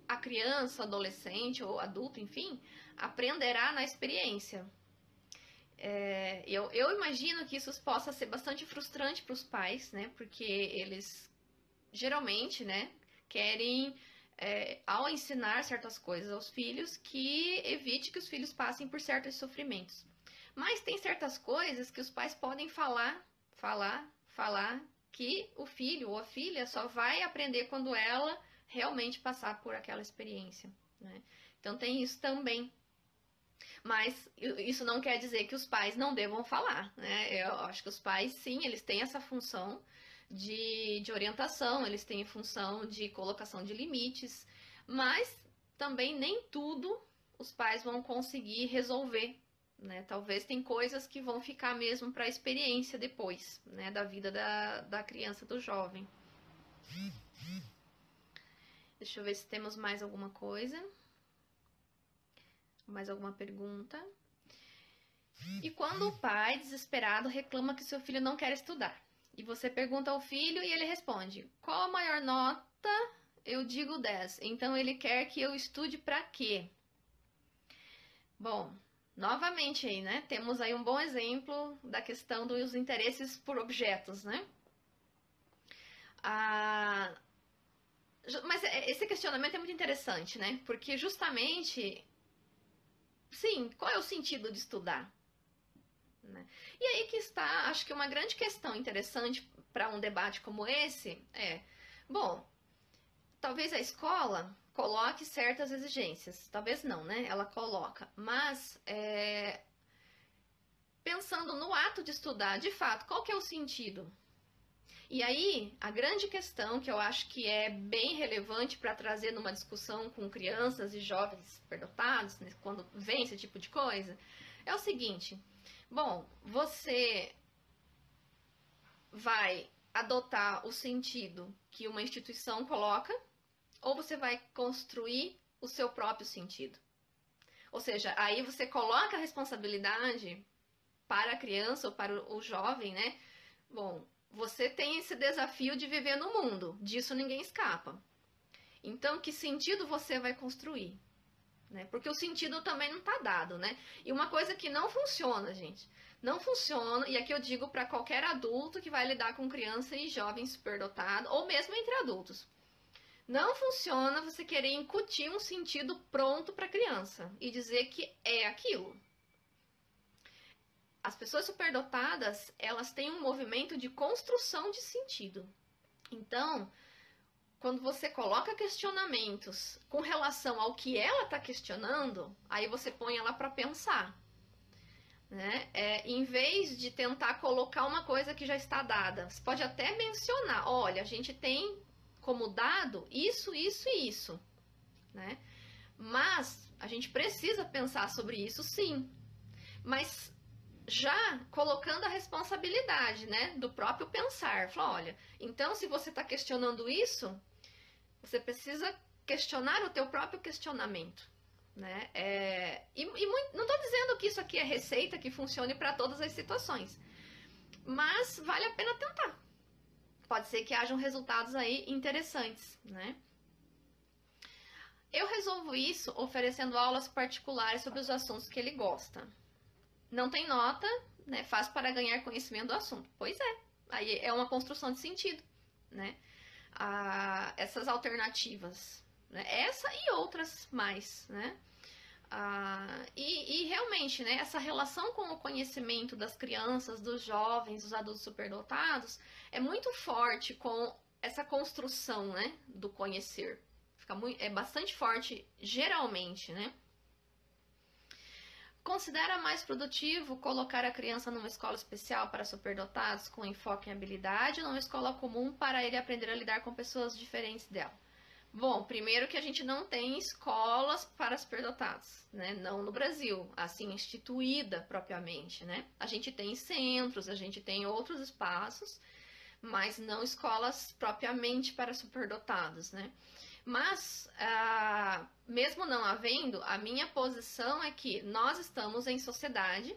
a criança, adolescente ou adulto, enfim, aprenderá na experiência. Eu imagino que isso possa ser bastante frustrante para os pais, né? Porque eles geralmente, né, querem, ao ensinar certas coisas aos filhos, que evite que os filhos passem por certos sofrimentos. Mas tem certas coisas que os pais podem falar, que o filho ou a filha só vai aprender quando ela realmente passar por aquela experiência, né? Então tem isso também. Mas isso não quer dizer que os pais não devam falar, né? Eu acho que os pais, sim, eles têm essa função de orientação, eles têm a função de colocação de limites, mas também nem tudo os pais vão conseguir resolver, né? Talvez tem coisas que vão ficar mesmo para a experiência depois, né? Da vida da criança, do jovem. Deixa eu ver se temos mais alguma coisa. Mais alguma pergunta? E quando o pai, desesperado, reclama que seu filho não quer estudar? E você pergunta ao filho e ele responde: qual a maior nota? Eu digo 10. Então ele quer que eu estude para quê? Bom, novamente aí, né? Temos aí um bom exemplo da questão dos interesses por objetos, né? Mas esse questionamento é muito interessante, né? Porque justamente, sim, qual é o sentido de estudar? Né? E aí que está, acho que uma grande questão interessante para um debate como esse bom, talvez a escola coloque certas exigências, talvez não, né? Ela coloca, mas pensando no ato de estudar, de fato, qual que é o sentido? E aí, a grande questão que eu acho que é bem relevante para trazer numa discussão com crianças e jovens superdotados, né, quando vem esse tipo de coisa, é o seguinte: bom, você vai adotar o sentido que uma instituição coloca, ou você vai construir o seu próprio sentido? Ou seja, aí você coloca a responsabilidade para a criança ou para o jovem, né? Bom, você tem esse desafio de viver no mundo, disso ninguém escapa. Então, que sentido você vai construir? Né? Porque o sentido também não está dado, né? E uma coisa que não funciona, gente, não funciona, e aqui eu digo para qualquer adulto que vai lidar com criança e jovem superdotado, ou mesmo entre adultos. Não funciona você querer incutir um sentido pronto para a criança e dizer que é aquilo. As pessoas superdotadas, elas têm um movimento de construção de sentido. Então, quando você coloca questionamentos com relação ao que ela está questionando, aí você põe ela para pensar. Né? Em vez de tentar colocar uma coisa que já está dada, você pode até mencionar: olha, a gente tem como dado isso, isso e isso. Né? Mas a gente precisa pensar sobre isso, sim. Mas já colocando a responsabilidade, né, do próprio pensar. Fala, olha, então se você está questionando isso, você precisa questionar o teu próprio questionamento. Né? Não estou dizendo que isso aqui é receita que funcione para todas as situações, mas vale a pena tentar. Pode ser que hajam resultados aí interessantes, né? Eu resolvo isso oferecendo aulas particulares sobre os assuntos que ele gosta. Não tem nota, né? Faz para ganhar conhecimento do assunto. Pois é, aí é uma construção de sentido, né? Essas alternativas, né? Essa e outras mais, né? E realmente, né? Essa relação com o conhecimento das crianças, dos jovens, dos adultos superdotados é muito forte com essa construção, né? Do conhecer. É bastante forte, geralmente, né? Considera mais produtivo colocar a criança numa escola especial para superdotados com enfoque em habilidade ou numa escola comum para ele aprender a lidar com pessoas diferentes dela? Bom, primeiro que a gente não tem escolas para superdotados, né? Não no Brasil, assim, instituída propriamente, né? A gente tem centros, a gente tem outros espaços, mas não escolas propriamente para superdotados, né? Mas, mesmo não havendo, a minha posição é que nós estamos em sociedade,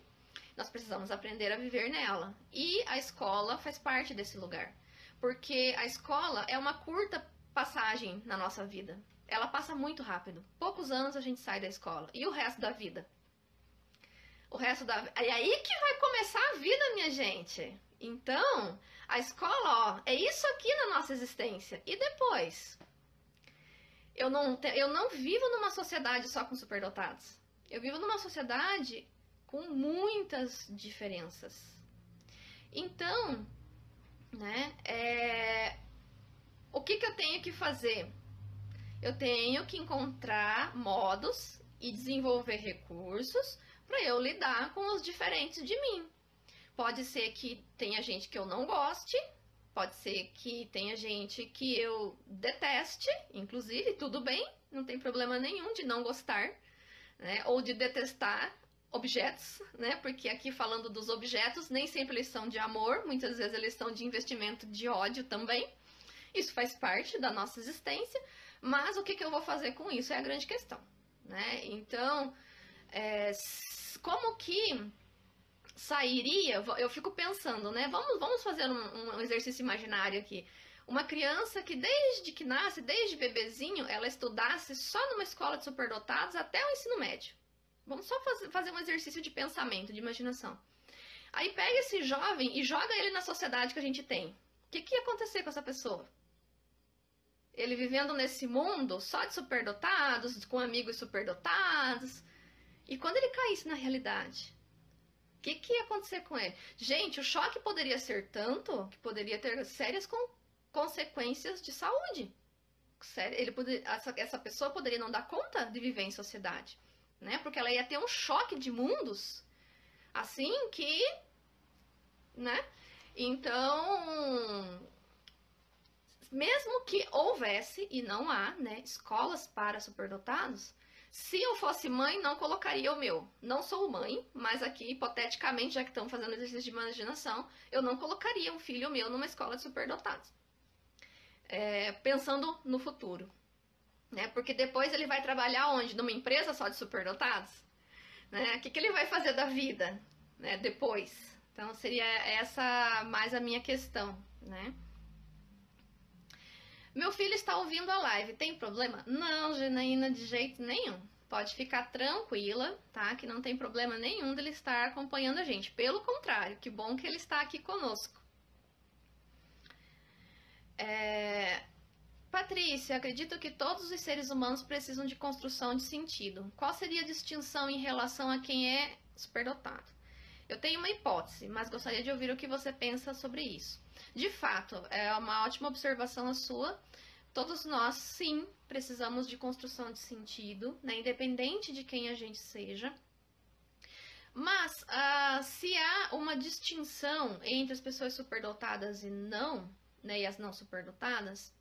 nós precisamos aprender a viver nela. E a escola faz parte desse lugar. Porque a escola é uma curta passagem na nossa vida. Ela passa muito rápido. Poucos anos a gente sai da escola. E o resto da vida? É aí que vai começar a vida, minha gente. Então, a escola, ó, é isso aqui na nossa existência. E depois? Eu não vivo numa sociedade só com superdotados. Eu vivo numa sociedade com muitas diferenças. Então, né, o que eu tenho que fazer? Eu tenho que encontrar modos e desenvolver recursos para eu lidar com os diferentes de mim. Pode ser que tenha gente que eu não goste, pode ser que tenha gente que eu deteste, inclusive, tudo bem, não tem problema nenhum de não gostar, né? Ou de detestar objetos, né? Porque aqui falando dos objetos, nem sempre eles são de amor, muitas vezes eles são de investimento de ódio também. Isso faz parte da nossa existência, mas o que eu vou fazer com isso é a grande questão, né? Então, como que sairia? Eu fico pensando, né? Vamos fazer um exercício imaginário aqui. Uma criança que desde que nasce, desde bebezinho, ela estudasse só numa escola de superdotados até o ensino médio. Vamos só fazer um exercício de pensamento, de imaginação. Aí pega esse jovem e joga ele na sociedade que a gente tem. O que ia acontecer com essa pessoa? Ele vivendo nesse mundo só de superdotados, com amigos superdotados. E quando ele caísse na realidade, o que ia acontecer com ele? Gente, o choque poderia ser tanto que poderia ter sérias consequências de saúde. Essa pessoa poderia não dar conta de viver em sociedade, né? Porque ela ia ter um choque de mundos, assim que, né? Então, mesmo que houvesse, e não há, né, escolas para superdotados, se eu fosse mãe, não colocaria o meu. Não sou mãe, mas aqui, hipoteticamente, já que estamos fazendo exercício de imaginação, eu não colocaria um filho meu numa escola de superdotados. Pensando no futuro. Né? Porque depois ele vai trabalhar onde? Numa empresa só de superdotados? Né? O que ele vai fazer da vida, né, depois? Então, seria essa mais a minha questão, né? Meu filho está ouvindo a live, tem problema? Não, Janaína, de jeito nenhum. Pode ficar tranquila, tá? Que não tem problema nenhum dele estar acompanhando a gente. Pelo contrário, que bom que ele está aqui conosco. Patrícia, acredito que todos os seres humanos precisam de construção de sentido. Qual seria a distinção em relação a quem é superdotado? Eu tenho uma hipótese, mas gostaria de ouvir o que você pensa sobre isso. De fato, é uma ótima observação a sua. Todos nós, sim, precisamos de construção de sentido, né? Independente de quem a gente seja. Mas, se há uma distinção entre as pessoas superdotadas e não, né, e as não superdotadas,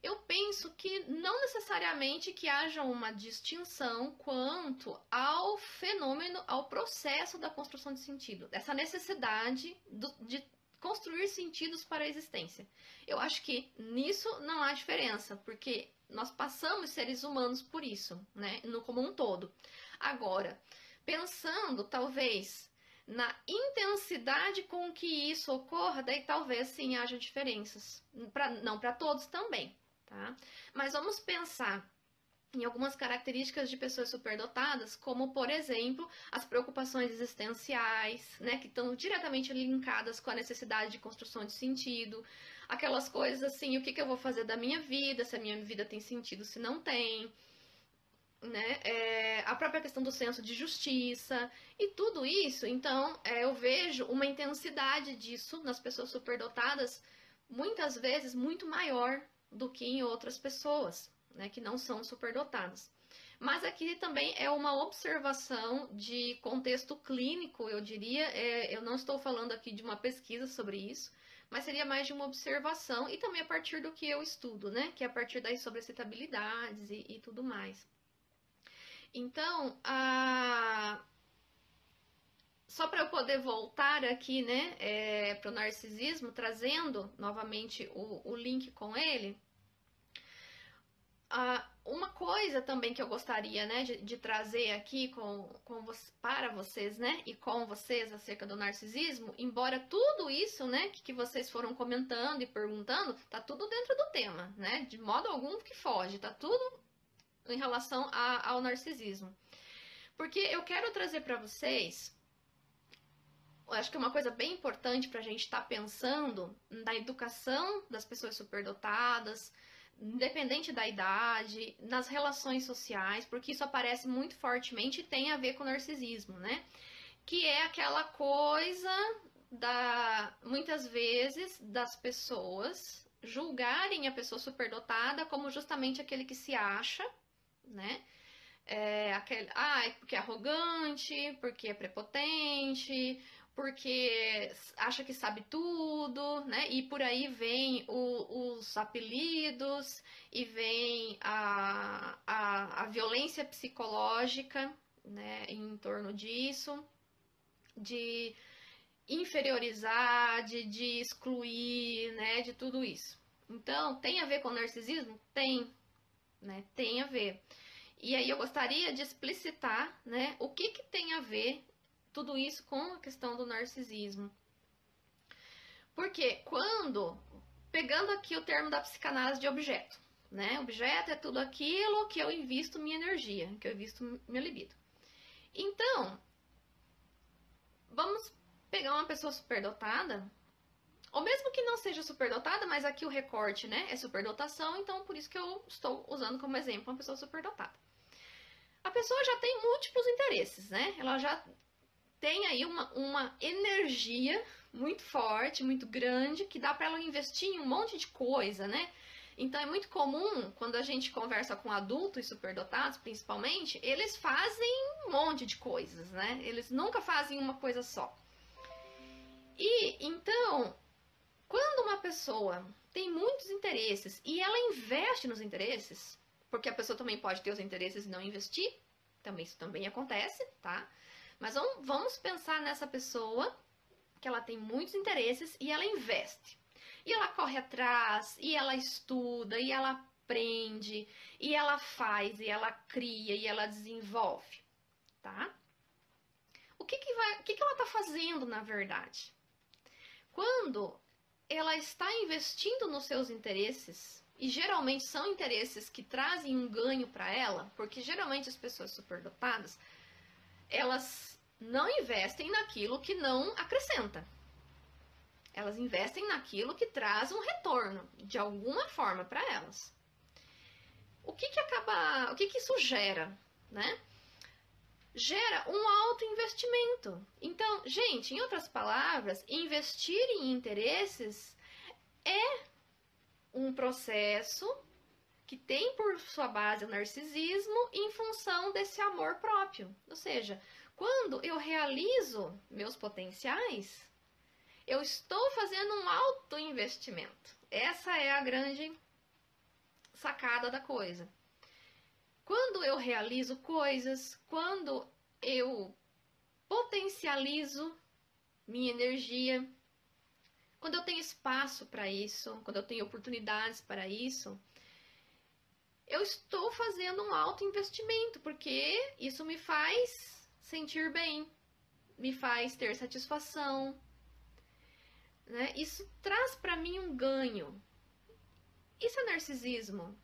eu penso que não necessariamente que haja uma distinção quanto ao fenômeno, ao processo da construção de sentido, essa necessidade de construir sentidos para a existência. Eu acho que nisso não há diferença, porque nós passamos, seres humanos, por isso, né, como um todo. Agora, pensando talvez na intensidade com que isso ocorra, daí talvez sim haja diferenças, não para todos também. Tá? Mas vamos pensar em algumas características de pessoas superdotadas, como, por exemplo, as preocupações existenciais, né, que estão diretamente linkadas com a necessidade de construção de sentido, aquelas coisas assim, o que eu vou fazer da minha vida, se a minha vida tem sentido, se não tem, né, a própria questão do senso de justiça, e tudo isso, então, eu vejo uma intensidade disso nas pessoas superdotadas, muitas vezes muito maior do que em outras pessoas, né, que não são superdotadas. Mas aqui também é uma observação de contexto clínico, eu diria. Eu não estou falando aqui de uma pesquisa sobre isso, mas seria mais de uma observação e também a partir do que eu estudo, né, que é a partir das sobreexcitabilidades e tudo mais. Então, só para eu poder voltar aqui, né, para o narcisismo, trazendo novamente o link com ele, uma coisa também que eu gostaria, né, de trazer aqui para vocês, né, e com vocês acerca do narcisismo, embora tudo isso, né, que vocês foram comentando e perguntando, tá tudo dentro do tema, né, de modo algum que foge, tá tudo em relação ao narcisismo. Porque eu quero trazer para vocês, eu acho que é uma coisa bem importante para a gente estar pensando na educação das pessoas superdotadas, independente da idade, nas relações sociais, porque isso aparece muito fortemente e tem a ver com o narcisismo, né? Que é aquela coisa muitas vezes, das pessoas julgarem a pessoa superdotada como justamente aquele que se acha, né? Porque é arrogante, porque é prepotente, porque acha que sabe tudo, né? E por aí vem os apelidos e vem a violência psicológica, né? Em torno disso, de inferiorizar, de excluir, né? De tudo isso. Então, tem a ver com narcisismo? Tem, né? Tem a ver. E aí eu gostaria de explicitar, né, o que tem a ver tudo isso com a questão do narcisismo. Porque pegando aqui o termo da psicanálise de objeto, né, objeto é tudo aquilo que eu invisto minha energia, que eu invisto minha libido. Então, vamos pegar uma pessoa superdotada, ou mesmo que não seja superdotada, mas aqui o recorte, né, é superdotação, então por isso que eu estou usando como exemplo uma pessoa superdotada. A pessoa já tem múltiplos interesses, né? Ela já tem aí uma energia muito forte, muito grande, que dá para ela investir em um monte de coisa, né? Então é muito comum, quando a gente conversa com adultos superdotados, principalmente, eles fazem um monte de coisas, né? Eles nunca fazem uma coisa só. E então, quando uma pessoa tem muitos interesses e ela investe nos interesses, porque a pessoa também pode ter os interesses e não investir, isso também acontece, tá? Mas vamos pensar nessa pessoa que ela tem muitos interesses e ela investe. E ela corre atrás, e ela estuda, e ela aprende, e ela faz, e ela cria, e ela desenvolve, tá? O que ela está fazendo, na verdade? Quando ela está investindo nos seus interesses, e geralmente são interesses que trazem um ganho para ela, porque geralmente as pessoas superdotadas, elas não investem naquilo que não acrescenta. Elas investem naquilo que traz um retorno, de alguma forma, para elas. O que isso gera, né? Gera um alto investimento. Então, gente, em outras palavras, investir em interesses é um processo que tem por sua base o narcisismo em função desse amor próprio. Ou seja, quando eu realizo meus potenciais, eu estou fazendo um alto investimento. Essa é a grande sacada da coisa. Quando eu realizo coisas, quando eu potencializo minha energia, quando eu tenho espaço para isso, quando eu tenho oportunidades para isso, eu estou fazendo um alto investimento, porque isso me faz sentir bem, me faz ter satisfação, né? Isso traz para mim um ganho. Isso é narcisismo,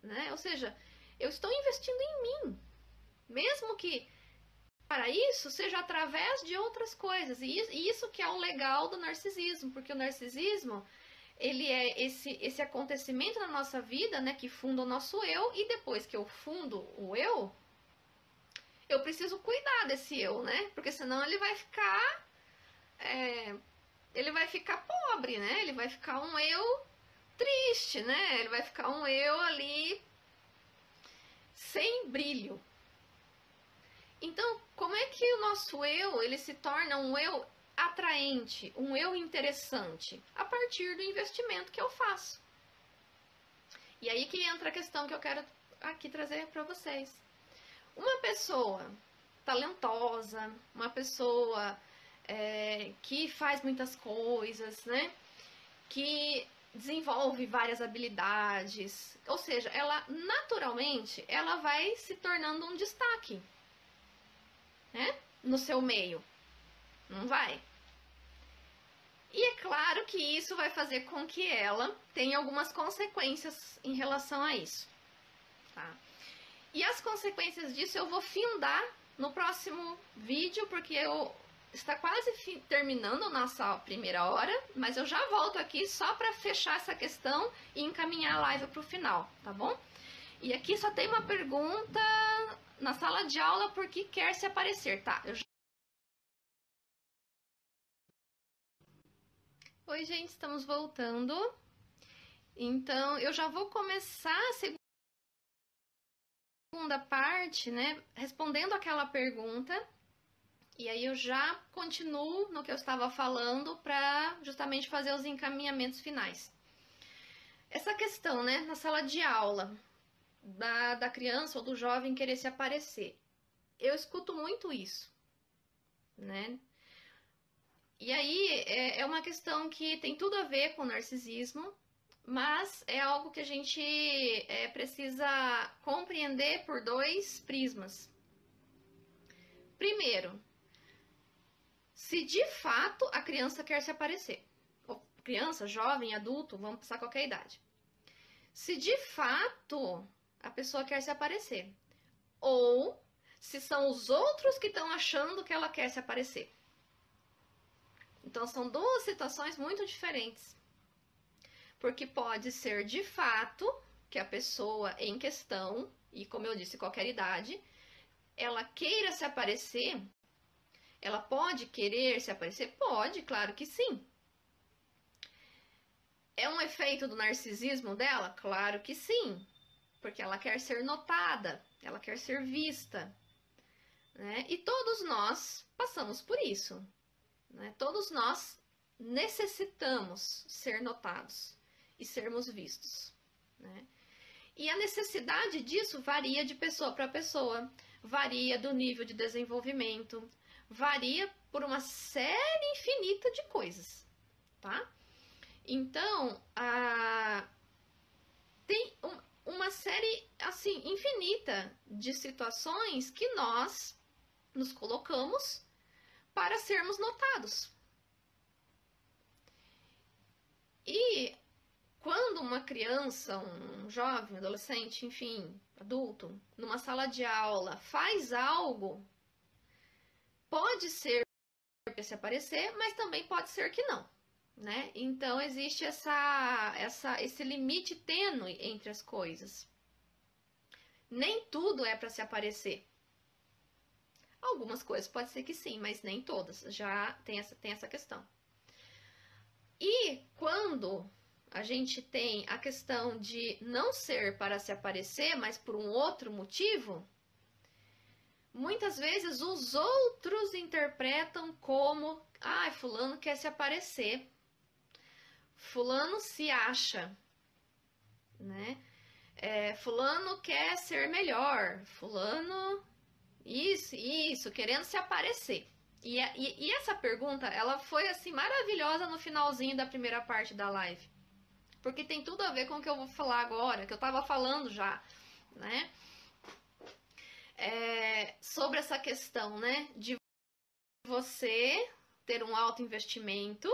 né? Ou seja, eu estou investindo em mim, mesmo que para isso seja através de outras coisas. E isso que é o legal do narcisismo, porque o narcisismo, ele é esse acontecimento na nossa vida, né, que funda o nosso eu, e depois que eu fundo o eu preciso cuidar desse eu, né? Porque senão ele vai ficar pobre, né? Ele vai ficar um eu triste, né? Ele vai ficar um eu ali sem brilho. Então, como é que o nosso eu, ele se torna um eu atraente, um eu interessante? A partir do investimento que eu faço. E aí que entra a questão que eu quero aqui trazer para vocês. Uma pessoa talentosa, uma pessoa que faz muitas coisas, né? Que desenvolve várias habilidades, ou seja, ela naturalmente ela vai se tornando um destaque, né? No seu meio, não vai? E é claro que isso vai fazer com que ela tenha algumas consequências em relação a isso, tá? E as consequências disso eu vou findar no próximo vídeo, porque eu está quase terminando a nossa primeira hora, mas eu já volto aqui só para fechar essa questão e encaminhar a live para o final, tá bom? E aqui só tem uma pergunta na sala de aula, por que quer se aparecer, tá? Oi, gente, estamos voltando. Então, eu já vou começar a segunda parte, né, respondendo aquela pergunta. E aí eu já continuo no que eu estava falando para justamente fazer os encaminhamentos finais. Essa questão, né, na sala de aula, da criança ou do jovem querer se aparecer. Eu escuto muito isso, né? E aí é uma questão que tem tudo a ver com o narcisismo, mas é algo que a gente precisa compreender por dois prismas. Primeiro, se de fato a criança quer se aparecer, ou criança, jovem, adulto, vamos passar qualquer idade. Se de fato a pessoa quer se aparecer, ou se são os outros que estão achando que ela quer se aparecer. Então são duas situações muito diferentes. Porque pode ser de fato que a pessoa em questão, e como eu disse, qualquer idade, ela queira se aparecer. Ela pode querer se aparecer? Pode, claro que sim. É um efeito do narcisismo dela? Claro que sim. Porque ela quer ser notada, ela quer ser vista. Né? E todos nós passamos por isso. Né? Todos nós necessitamos ser notados e sermos vistos. Né? E a necessidade disso varia de pessoa para pessoa, varia do nível de desenvolvimento, varia por uma série infinita de coisas, tá? Então, tem uma série, assim, infinita de situações que nós nos colocamos para sermos notados. E quando uma criança, um jovem, adolescente, enfim, adulto, numa sala de aula faz algo, pode ser para se aparecer, mas também pode ser que não, né? Então existe esse limite tênue entre as coisas. Nem tudo é para se aparecer. Algumas coisas pode ser que sim, mas nem todas. Já tem essa questão. E quando a gente tem a questão de não ser para se aparecer, mas por um outro motivo, muitas vezes os outros interpretam como, fulano quer se aparecer, fulano se acha, né? Fulano quer ser melhor, fulano isso, querendo se aparecer. E essa pergunta, ela foi assim maravilhosa no finalzinho da primeira parte da live, porque tem tudo a ver com o que eu vou falar agora, que eu estava falando já, né? Sobre essa questão, né, de você ter um alto investimento,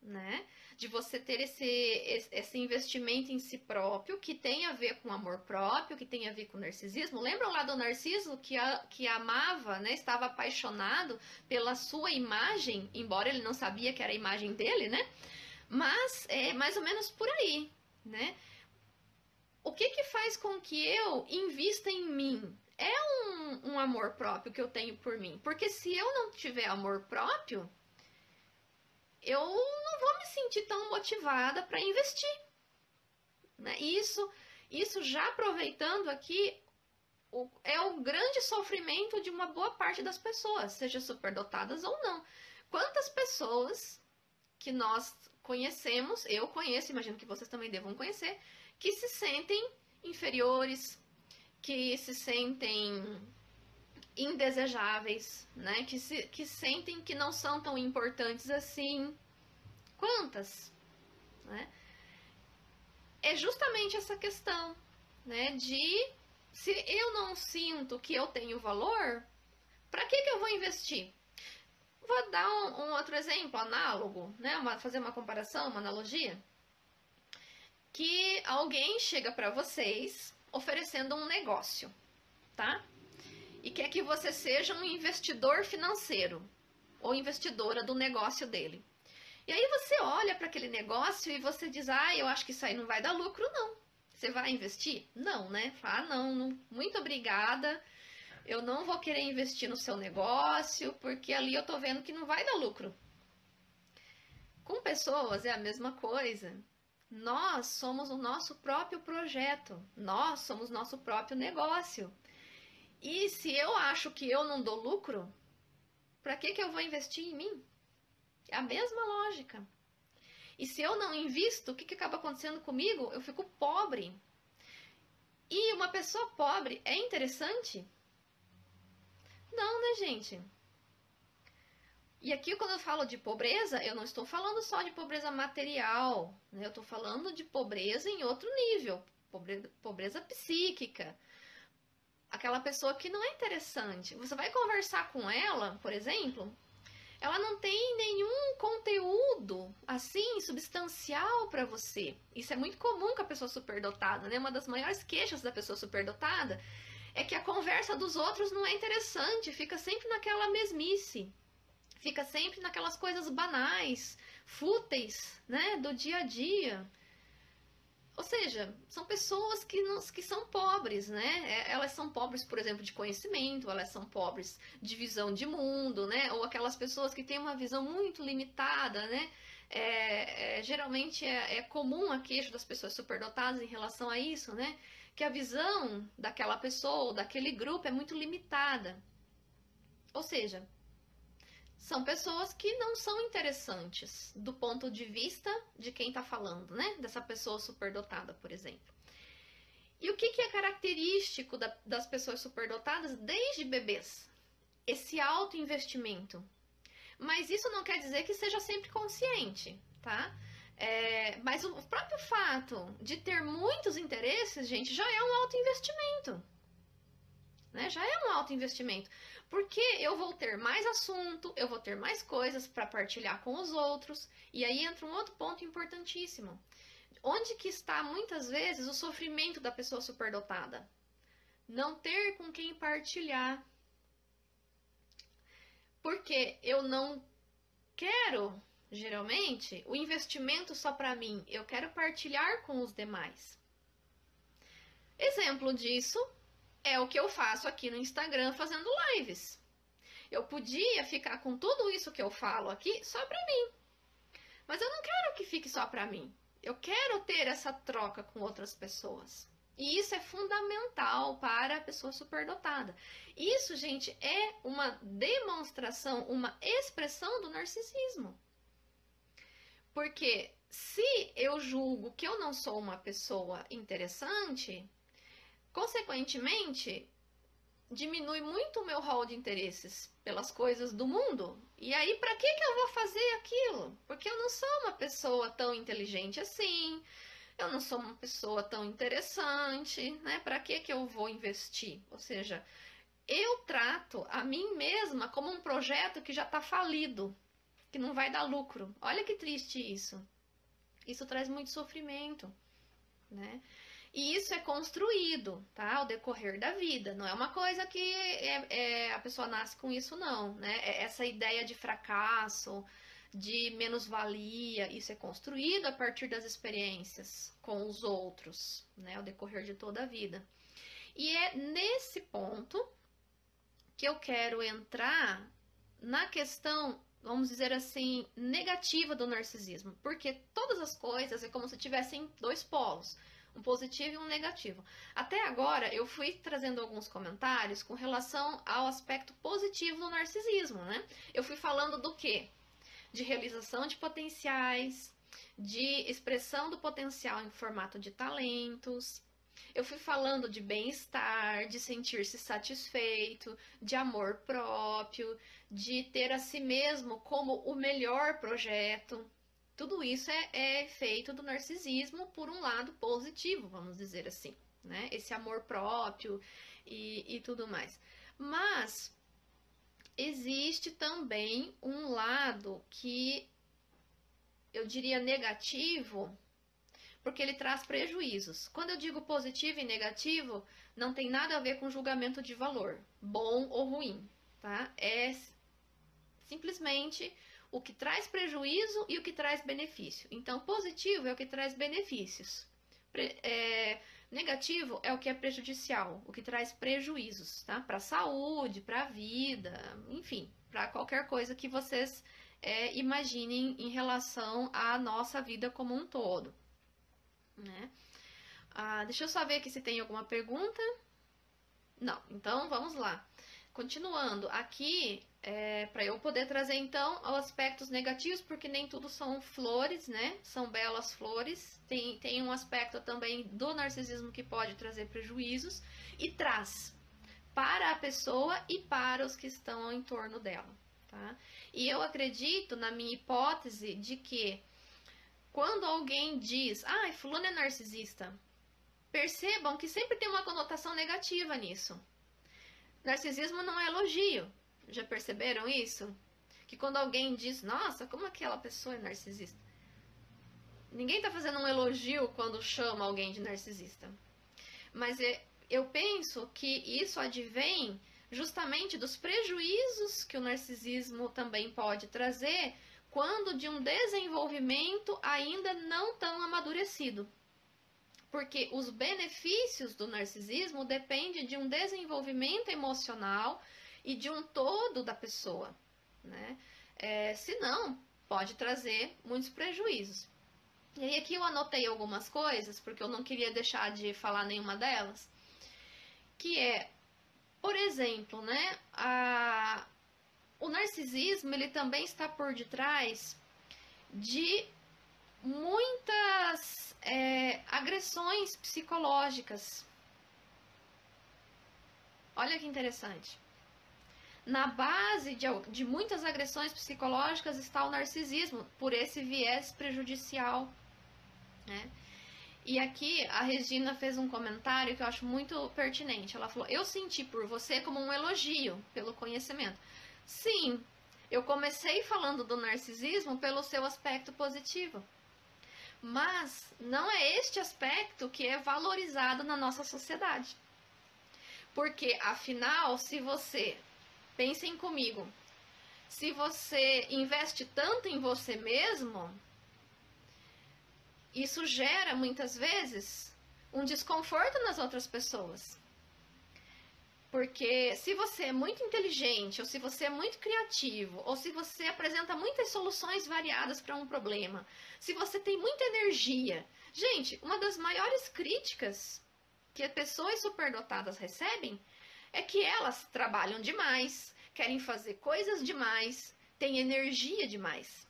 né, de você ter esse investimento em si próprio, que tem a ver com amor próprio, que tem a ver com narcisismo. Lembram lá do Narciso que amava, né, estava apaixonado pela sua imagem, embora ele não sabia que era a imagem dele, né, mas é mais ou menos por aí, né. O que faz com que eu invista em mim? É um amor próprio que eu tenho por mim. Porque se eu não tiver amor próprio, eu não vou me sentir tão motivada para investir. Né? Isso já aproveitando aqui, é o grande sofrimento de uma boa parte das pessoas, seja superdotadas ou não. Quantas pessoas que nós conhecemos, eu conheço, imagino que vocês também devam conhecer, que se sentem inferiores, que se sentem indesejáveis, né? Que sentem que não são tão importantes assim. Quantas? Né? É justamente essa questão, né? De se eu não sinto que eu tenho valor, para que eu vou investir? Vou dar um outro exemplo análogo, né? Fazer uma comparação, uma analogia. Que alguém chega para vocês oferecendo um negócio, tá? E quer que você seja um investidor financeiro. ou investidora do negócio dele. E aí você olha para aquele negócio e você diz, eu acho que isso aí não vai dar lucro, não. Você vai investir? Não, né? Fala, não, muito obrigada, eu não vou querer investir no seu negócio, porque ali eu tô vendo que não vai dar lucro. Com pessoas é a mesma coisa. Nós somos o nosso próprio projeto, nós somos nosso próprio negócio. E se eu acho que eu não dou lucro, para que eu vou investir em mim? É a mesma lógica. E se eu não invisto, o que acaba acontecendo comigo? Eu fico pobre. E uma pessoa pobre é interessante? Não, né, gente? E aqui, quando eu falo de pobreza, eu não estou falando só de pobreza material, né? Eu estou falando de pobreza em outro nível, pobreza psíquica. Aquela pessoa que não é interessante. Você vai conversar com ela, por exemplo, ela não tem nenhum conteúdo assim substancial para você. Isso é muito comum com a pessoa superdotada, né? Uma das maiores queixas da pessoa superdotada é que a conversa dos outros não é interessante, fica sempre naquela mesmice. Fica sempre naquelas coisas banais, fúteis, né, do dia a dia. Ou seja, são pessoas que são pobres, né? Elas são pobres, por exemplo, de conhecimento, elas são pobres de visão de mundo, né? Ou aquelas pessoas que têm uma visão muito limitada, né? Geralmente é comum a queixa das pessoas superdotadas em relação a isso, né? Que a visão daquela pessoa ou daquele grupo é muito limitada. Ou seja, são pessoas que não são interessantes do ponto de vista de quem está falando, né? Dessa pessoa superdotada, por exemplo. E o que é característico das pessoas superdotadas desde bebês? Esse autoinvestimento. Mas isso não quer dizer que seja sempre consciente, tá? Mas o próprio fato de ter muitos interesses, gente, já é um autoinvestimento. Né? Já é um autoinvestimento. Porque eu vou ter mais assunto, eu vou ter mais coisas para partilhar com os outros. E aí entra um outro ponto importantíssimo. Onde que está, muitas vezes, o sofrimento da pessoa superdotada? Não ter com quem partilhar. Porque eu não quero, geralmente, o investimento só para mim. Eu quero partilhar com os demais. Exemplo disso é o que eu faço aqui no Instagram fazendo lives. Eu podia ficar com tudo isso que eu falo aqui só pra mim. Mas eu não quero que fique só pra mim. Eu quero ter essa troca com outras pessoas. E isso é fundamental para a pessoa superdotada. Isso, gente, é uma demonstração, uma expressão do narcisismo. Porque se eu julgo que eu não sou uma pessoa interessante, consequentemente, diminui muito o meu rol de interesses pelas coisas do mundo. E aí, para que eu vou fazer aquilo? Porque eu não sou uma pessoa tão inteligente assim, eu não sou uma pessoa tão interessante, né? Para que eu vou investir? Ou seja, eu trato a mim mesma como um projeto que já está falido, que não vai dar lucro. Olha que triste isso. Isso traz muito sofrimento, né? E isso é construído, tá? Ao decorrer da vida. Não é uma coisa que a pessoa nasce com isso, não, né? Essa ideia de fracasso, de menos-valia, isso é construído a partir das experiências com os outros, né? Ao decorrer de toda a vida. E é nesse ponto que eu quero entrar na questão, vamos dizer assim, negativa do narcisismo. Porque todas as coisas é como se tivessem dois polos. Um positivo e um negativo. Até agora eu fui trazendo alguns comentários com relação ao aspecto positivo do narcisismo, né? Eu fui falando do quê? De realização de potenciais, de expressão do potencial em formato de talentos. Eu fui falando de bem-estar, de sentir-se satisfeito, de amor próprio, de ter a si mesmo como o melhor projeto. Tudo isso é efeito do narcisismo por um lado positivo, vamos dizer assim, né? Esse amor próprio e tudo mais. Mas existe também um lado que eu diria negativo, porque ele traz prejuízos. Quando eu digo positivo e negativo, não tem nada a ver com julgamento de valor, bom ou ruim, tá? É simplesmente o que traz prejuízo e o que traz benefício. Então, positivo é o que traz benefícios. Negativo é o que é prejudicial, o que traz prejuízos, tá? Para a saúde, para a vida, enfim, para qualquer coisa que vocês imaginem em relação à nossa vida como um todo, né? Deixa eu só ver aqui se tem alguma pergunta. Não, então vamos lá. Continuando, aqui, para eu poder trazer então os aspectos negativos, porque nem tudo são flores, né? São belas flores. Tem um aspecto também do narcisismo que pode trazer prejuízos e traz para a pessoa e para os que estão em torno dela, tá? E eu acredito, na minha hipótese, de que quando alguém diz, fulano é narcisista, percebam que sempre tem uma conotação negativa nisso. Narcisismo não é elogio. Já perceberam isso? Que quando alguém diz, nossa, como aquela pessoa é narcisista? Ninguém está fazendo um elogio quando chama alguém de narcisista. Mas eu penso que isso advém justamente dos prejuízos que o narcisismo também pode trazer quando de um desenvolvimento ainda não tão amadurecido. Porque os benefícios do narcisismo dependem de um desenvolvimento emocional e de um todo da pessoa, né? Senão, pode trazer muitos prejuízos. E aí aqui eu anotei algumas coisas, porque eu não queria deixar de falar nenhuma delas, que por exemplo, né, o narcisismo ele também está por detrás de muitas agressões psicológicas. Olha que interessante. Na base de muitas agressões psicológicas está o narcisismo, por esse viés prejudicial, né? E aqui a Regina fez um comentário que eu acho muito pertinente. Ela falou, eu senti por você como um elogio pelo conhecimento. Sim, eu comecei falando do narcisismo pelo seu aspecto positivo. Mas não é este aspecto que é valorizado na nossa sociedade. Porque, afinal, pensem comigo, se você investe tanto em você mesmo, isso gera, muitas vezes, um desconforto nas outras pessoas. Porque se você é muito inteligente, ou se você é muito criativo, ou se você apresenta muitas soluções variadas para um problema, se você tem muita energia... Gente, uma das maiores críticas que pessoas superdotadas recebem é que elas trabalham demais, querem fazer coisas demais, têm energia demais.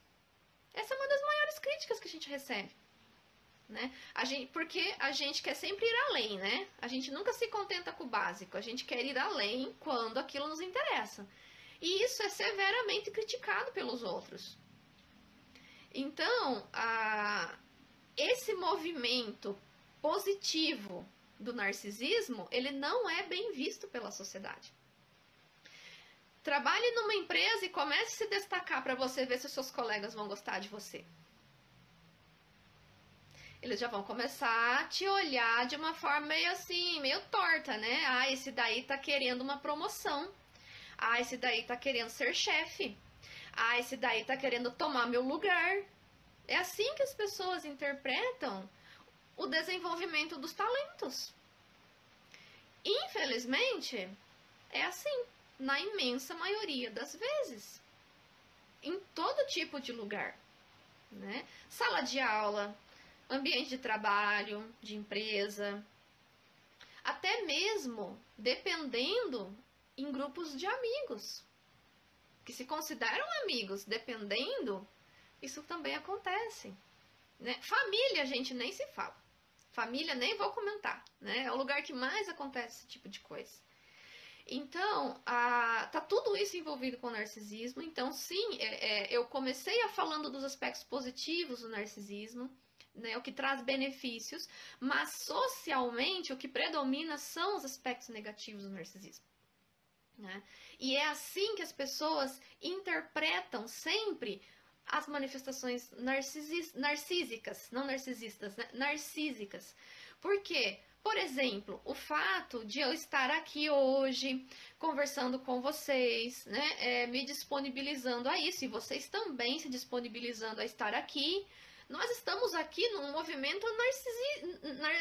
Essa é uma das maiores críticas que a gente recebe. Né? Porque a gente quer sempre ir além, né? A gente nunca se contenta com o básico, a gente quer ir além quando aquilo nos interessa. E isso é severamente criticado pelos outros. Então, esse movimento positivo do narcisismo, ele não é bem visto pela sociedade. Trabalhe numa empresa e comece a se destacar para você ver se os seus colegas vão gostar de você. Eles já vão começar a te olhar de uma forma meio assim, meio torta, né? Esse daí tá querendo uma promoção. Esse daí tá querendo ser chefe. Esse daí tá querendo tomar meu lugar. É assim que as pessoas interpretam o desenvolvimento dos talentos. Infelizmente, é assim, na imensa maioria das vezes. Em todo tipo de lugar, né? Sala de aula, ambiente de trabalho, de empresa, até mesmo dependendo em grupos de amigos, que se consideram amigos, dependendo, isso também acontece, né? Família, a gente nem se fala. Família, nem vou comentar, né? É o lugar que mais acontece esse tipo de coisa. Então, tá tudo isso envolvido com o narcisismo. Então, sim, eu comecei falando dos aspectos positivos do narcisismo, né, o que traz benefícios, mas socialmente o que predomina são os aspectos negativos do narcisismo, né? E é assim que as pessoas interpretam sempre as manifestações narcísicas, não narcisistas, né? Narcísicas. Por quê? Por exemplo, o fato de eu estar aqui hoje conversando com vocês, né, me disponibilizando a isso, e vocês também se disponibilizando a estar aqui. Nós estamos aqui num movimento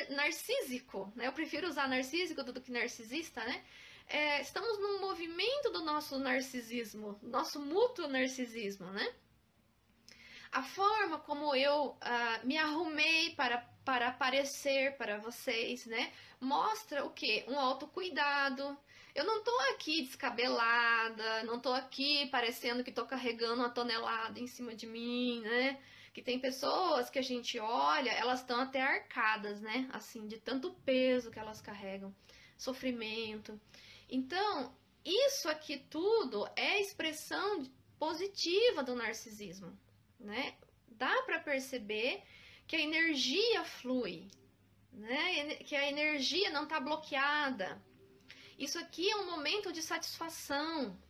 narcísico, né? Eu prefiro usar narcísico do que narcisista, né? Estamos num movimento do nosso narcisismo, nosso mútuo narcisismo, né? A forma como eu me arrumei para aparecer para vocês, né? Mostra o quê? Um autocuidado. Eu não tô aqui descabelada, não tô aqui parecendo que tô carregando uma tonelada em cima de mim, né? Que tem pessoas que a gente olha, elas estão até arcadas, né? Assim, de tanto peso que elas carregam, sofrimento. Então, isso aqui tudo é expressão positiva do narcisismo, né? Dá para perceber que a energia flui, né? Que a energia não está bloqueada. Isso aqui é um momento de satisfação,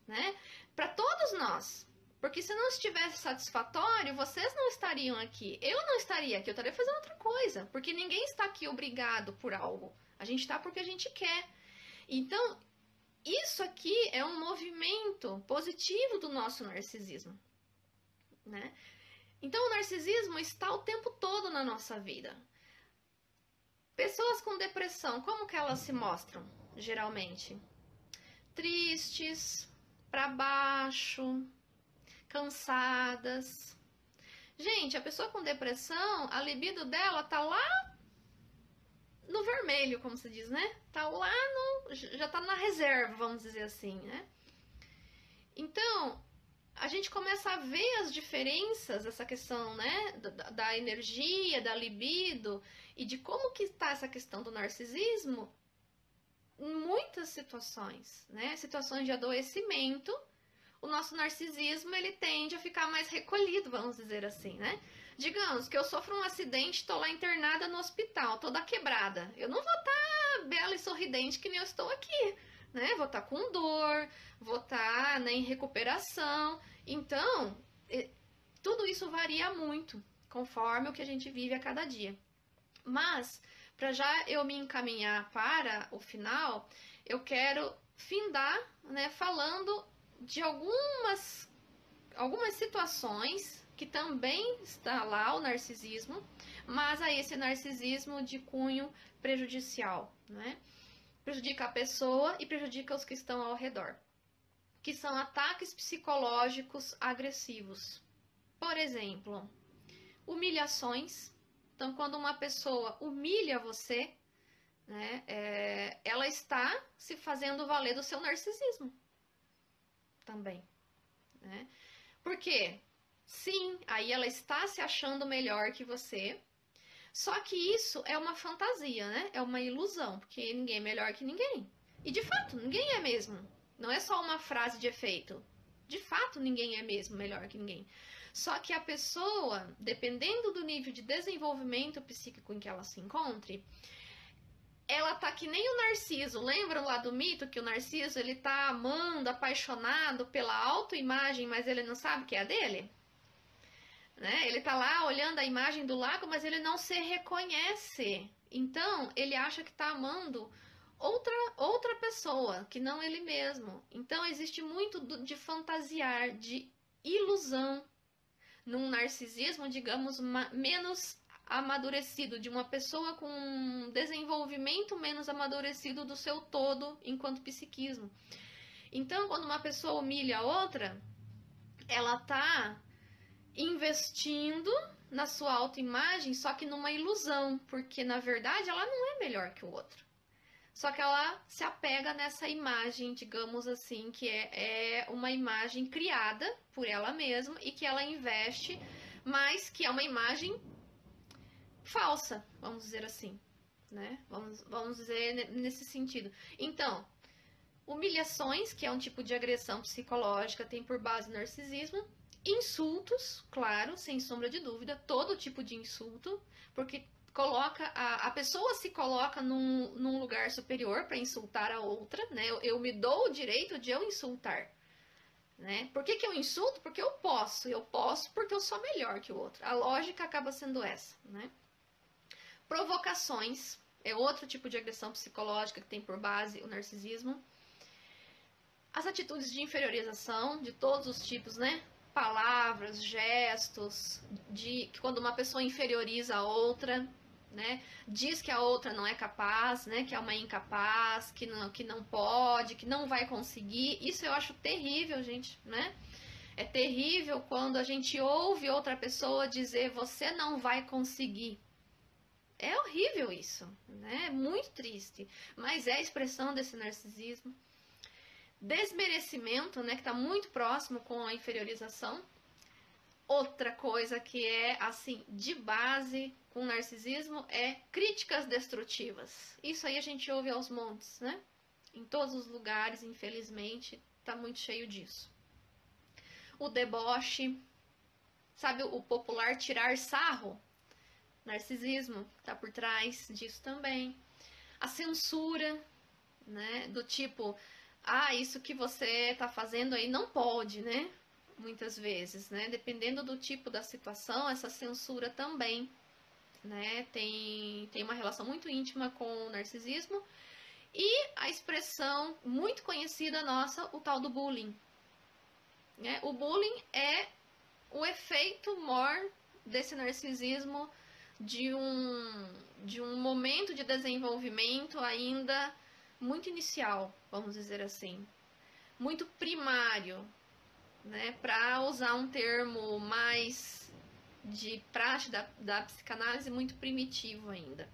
né? Para todos nós. Porque se não estivesse satisfatório, vocês não estariam aqui. Eu não estaria aqui, eu estaria fazendo outra coisa. Porque ninguém está aqui obrigado por algo. A gente está porque a gente quer. Então, isso aqui é um movimento positivo do nosso narcisismo, né? Então, o narcisismo está o tempo todo na nossa vida. Pessoas com depressão, como que elas se mostram, geralmente? Tristes, para baixo, cansadas. Gente, a pessoa com depressão, a libido dela tá lá no vermelho, como se diz, né? Tá lá no... já tá na reserva, vamos dizer assim, né? Então, a gente começa a ver as diferenças, essa questão, né, da energia, da libido, e de como que está essa questão do narcisismo em muitas situações, né? Situações de adoecimento, o nosso narcisismo, ele tende a ficar mais recolhido, vamos dizer assim, né? Digamos que eu sofro um acidente, estou lá internada no hospital, toda quebrada. Eu não vou estar bela e sorridente que nem eu estou aqui, né? Vou estar com dor, vou estar, né, em recuperação. Então, tudo isso varia muito conforme o que a gente vive a cada dia. Mas, para já eu me encaminhar para o final, eu quero findar, né, falando de algumas situações que também está lá o narcisismo, mas a esse narcisismo de cunho prejudicial, né? Prejudica a pessoa e prejudica os que estão ao redor, que são ataques psicológicos agressivos. Por exemplo, humilhações. Então, quando uma pessoa humilha você, né, ela está se fazendo valer do seu narcisismo também, né? Por quê? Sim, aí ela está se achando melhor que você, só que isso é uma fantasia, né? É uma ilusão, porque ninguém é melhor que ninguém. E de fato, ninguém é mesmo. Não é só uma frase de efeito. De fato, ninguém é mesmo melhor que ninguém. Só que a pessoa, dependendo do nível de desenvolvimento psíquico em que ela se encontre, ela tá que nem o Narciso. Lembram lá do mito que o Narciso, ele tá amando, apaixonado pela autoimagem, mas ele não sabe que é a dele? Né? Ele tá lá olhando a imagem do lago, mas ele não se reconhece. Então, ele acha que tá amando outra pessoa, que não ele mesmo. Então, existe muito de fantasiar, de ilusão, num narcisismo, digamos, menos amadurecido, de uma pessoa com um desenvolvimento menos amadurecido do seu todo enquanto psiquismo. Então, quando uma pessoa humilha a outra, ela tá investindo na sua autoimagem, só que numa ilusão, porque na verdade ela não é melhor que o outro. Só que ela se apega nessa imagem, digamos assim, que é uma imagem criada por ela mesma e que ela investe, mas que é uma imagem falsa, vamos dizer assim, né? Vamos dizer nesse sentido. Então, humilhações, que é um tipo de agressão psicológica, tem por base o narcisismo. Insultos, claro, sem sombra de dúvida, todo tipo de insulto, porque coloca a pessoa se coloca num lugar superior para insultar a outra, né? Eu me dou o direito de eu insultar, né? Por que eu insulto? Porque eu posso porque eu sou melhor que o outro. A lógica acaba sendo essa, né? Provocações, é outro tipo de agressão psicológica que tem por base o narcisismo. As atitudes de inferiorização de todos os tipos, né? Palavras, gestos, de quando uma pessoa inferioriza a outra, né? Diz que a outra não é capaz, né? Que é uma incapaz, que não pode, que não vai conseguir. Isso eu acho terrível, gente, né? É terrível quando a gente ouve outra pessoa dizer você não vai conseguir. É horrível isso, né? É muito triste, mas é a expressão desse narcisismo. Desmerecimento, né, que está muito próximo com a inferiorização. Outra coisa que é, assim, de base com o narcisismo é críticas destrutivas. Isso aí a gente ouve aos montes, né? Em todos os lugares, infelizmente, está muito cheio disso. O deboche, sabe o popular tirar sarro? Narcisismo está por trás disso também. A censura, né, do tipo... isso que você está fazendo aí não pode, né? Muitas vezes, né? Dependendo do tipo da situação, essa censura também, né? Tem uma relação muito íntima com o narcisismo. E a expressão muito conhecida nossa, o tal do bullying. Né? O bullying é o efeito maior desse narcisismo de um momento de desenvolvimento ainda muito inicial, vamos dizer assim, muito primário, né? Para usar um termo mais de praxe da psicanálise, muito primitivo ainda,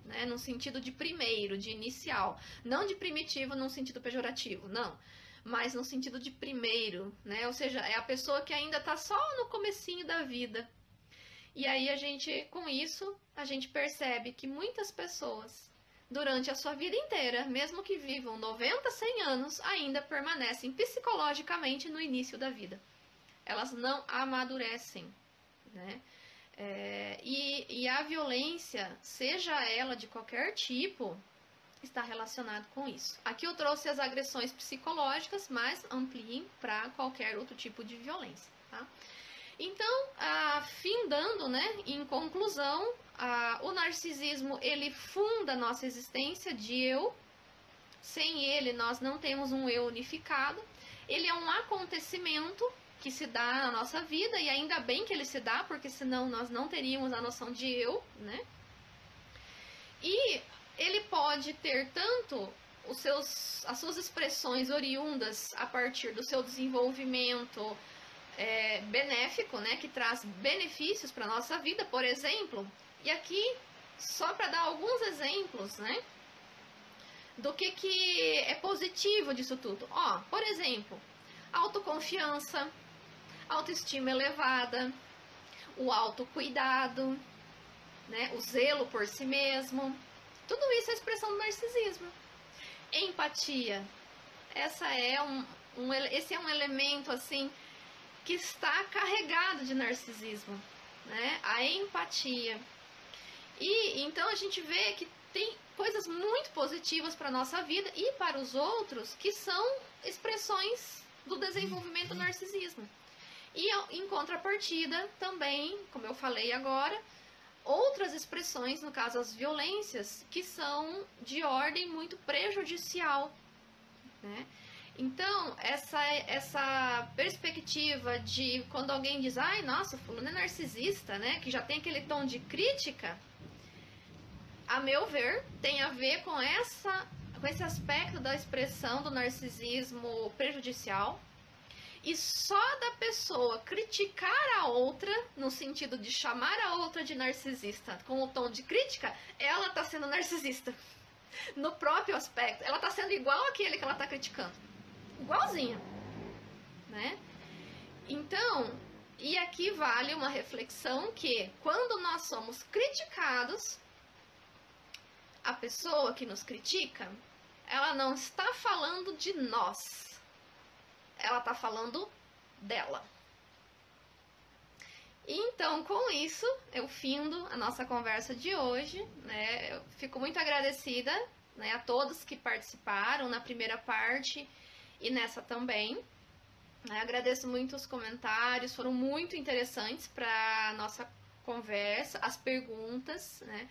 né? No sentido de primeiro, de inicial, não de primitivo num sentido pejorativo, não, mas no sentido de primeiro, né? Ou seja, é a pessoa que ainda está só no comecinho da vida. E aí com isso, a gente percebe que muitas pessoas durante a sua vida inteira, mesmo que vivam 90, 100 anos, ainda permanecem psicologicamente no início da vida. Elas não amadurecem, né? E a violência, seja ela de qualquer tipo, está relacionado com isso. Aqui eu trouxe as agressões psicológicas, mas ampliem para qualquer outro tipo de violência, tá? Então, findando, né, em conclusão, o narcisismo, ele funda a nossa existência de eu. Sem ele, nós não temos um eu unificado. Ele é um acontecimento que se dá na nossa vida, e ainda bem que ele se dá, porque senão nós não teríamos a noção de eu, né? E ele pode ter tanto as suas expressões oriundas a partir do seu desenvolvimento benéfico, né, que traz benefícios para a nossa vida, por exemplo, e aqui, só para dar alguns exemplos, né, do que é positivo disso tudo. Por exemplo, autoconfiança, autoestima elevada, o autocuidado, né, o zelo por si mesmo, tudo isso é expressão do narcisismo. Empatia, esse é um elemento, assim, que está carregado de narcisismo, né? A empatia. E então a gente vê que tem coisas muito positivas para a nossa vida e para os outros que são expressões do desenvolvimento do narcisismo. E em contrapartida também, como eu falei agora, outras expressões, no caso as violências, que são de ordem muito prejudicial, né? Então, essa perspectiva de quando alguém diz, ai, nossa, fulano é narcisista, né? Que já tem aquele tom de crítica, a meu ver, tem a ver com esse aspecto da expressão do narcisismo prejudicial. E só da pessoa criticar a outra, no sentido de chamar a outra de narcisista com o tom de crítica, ela está sendo narcisista. No próprio aspecto, ela está sendo igual àquele que ela está criticando. Igualzinho, né? Então, e aqui vale uma reflexão que quando nós somos criticados, a pessoa que nos critica, ela não está falando de nós, ela está falando dela. Então, com isso, eu findo a nossa conversa de hoje, né? Eu fico muito agradecida, né, a todos que participaram na primeira parte e nessa também. Agradeço muito os comentários, foram muito interessantes para a nossa conversa, as perguntas, né?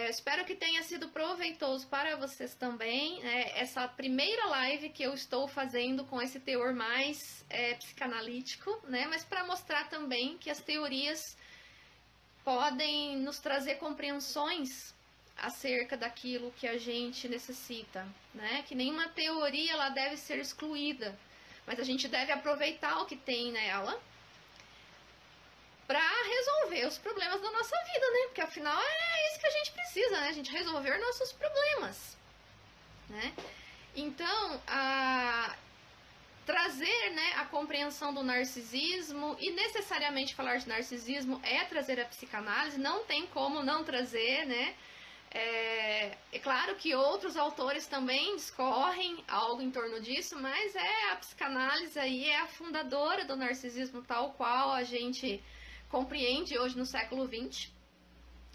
Espero que tenha sido proveitoso para vocês também, né? Essa primeira live que eu estou fazendo com esse teor mais psicanalítico, né? Mas para mostrar também que as teorias podem nos trazer compreensões acerca daquilo que a gente necessita, né? Que nenhuma teoria ela deve ser excluída, mas a gente deve aproveitar o que tem nela para resolver os problemas da nossa vida, né? Porque afinal é isso que a gente precisa, né? A gente resolver nossos problemas, né? Então, trazer, né, a compreensão do narcisismo, e necessariamente falar de narcisismo é trazer a psicanálise, não tem como não trazer, né? É claro que outros autores também discorrem algo em torno disso, mas a psicanálise aí é a fundadora do narcisismo tal qual a gente compreende hoje no século XX.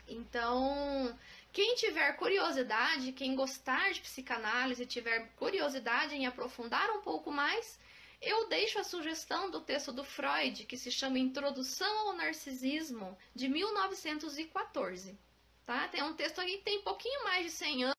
Então, quem tiver curiosidade, quem gostar de psicanálise, tiver curiosidade em aprofundar um pouco mais, eu deixo a sugestão do texto do Freud, que se chama Introdução ao Narcisismo, de 1914. Tá? Tem um texto aí que tem pouquinho mais de 100 anos.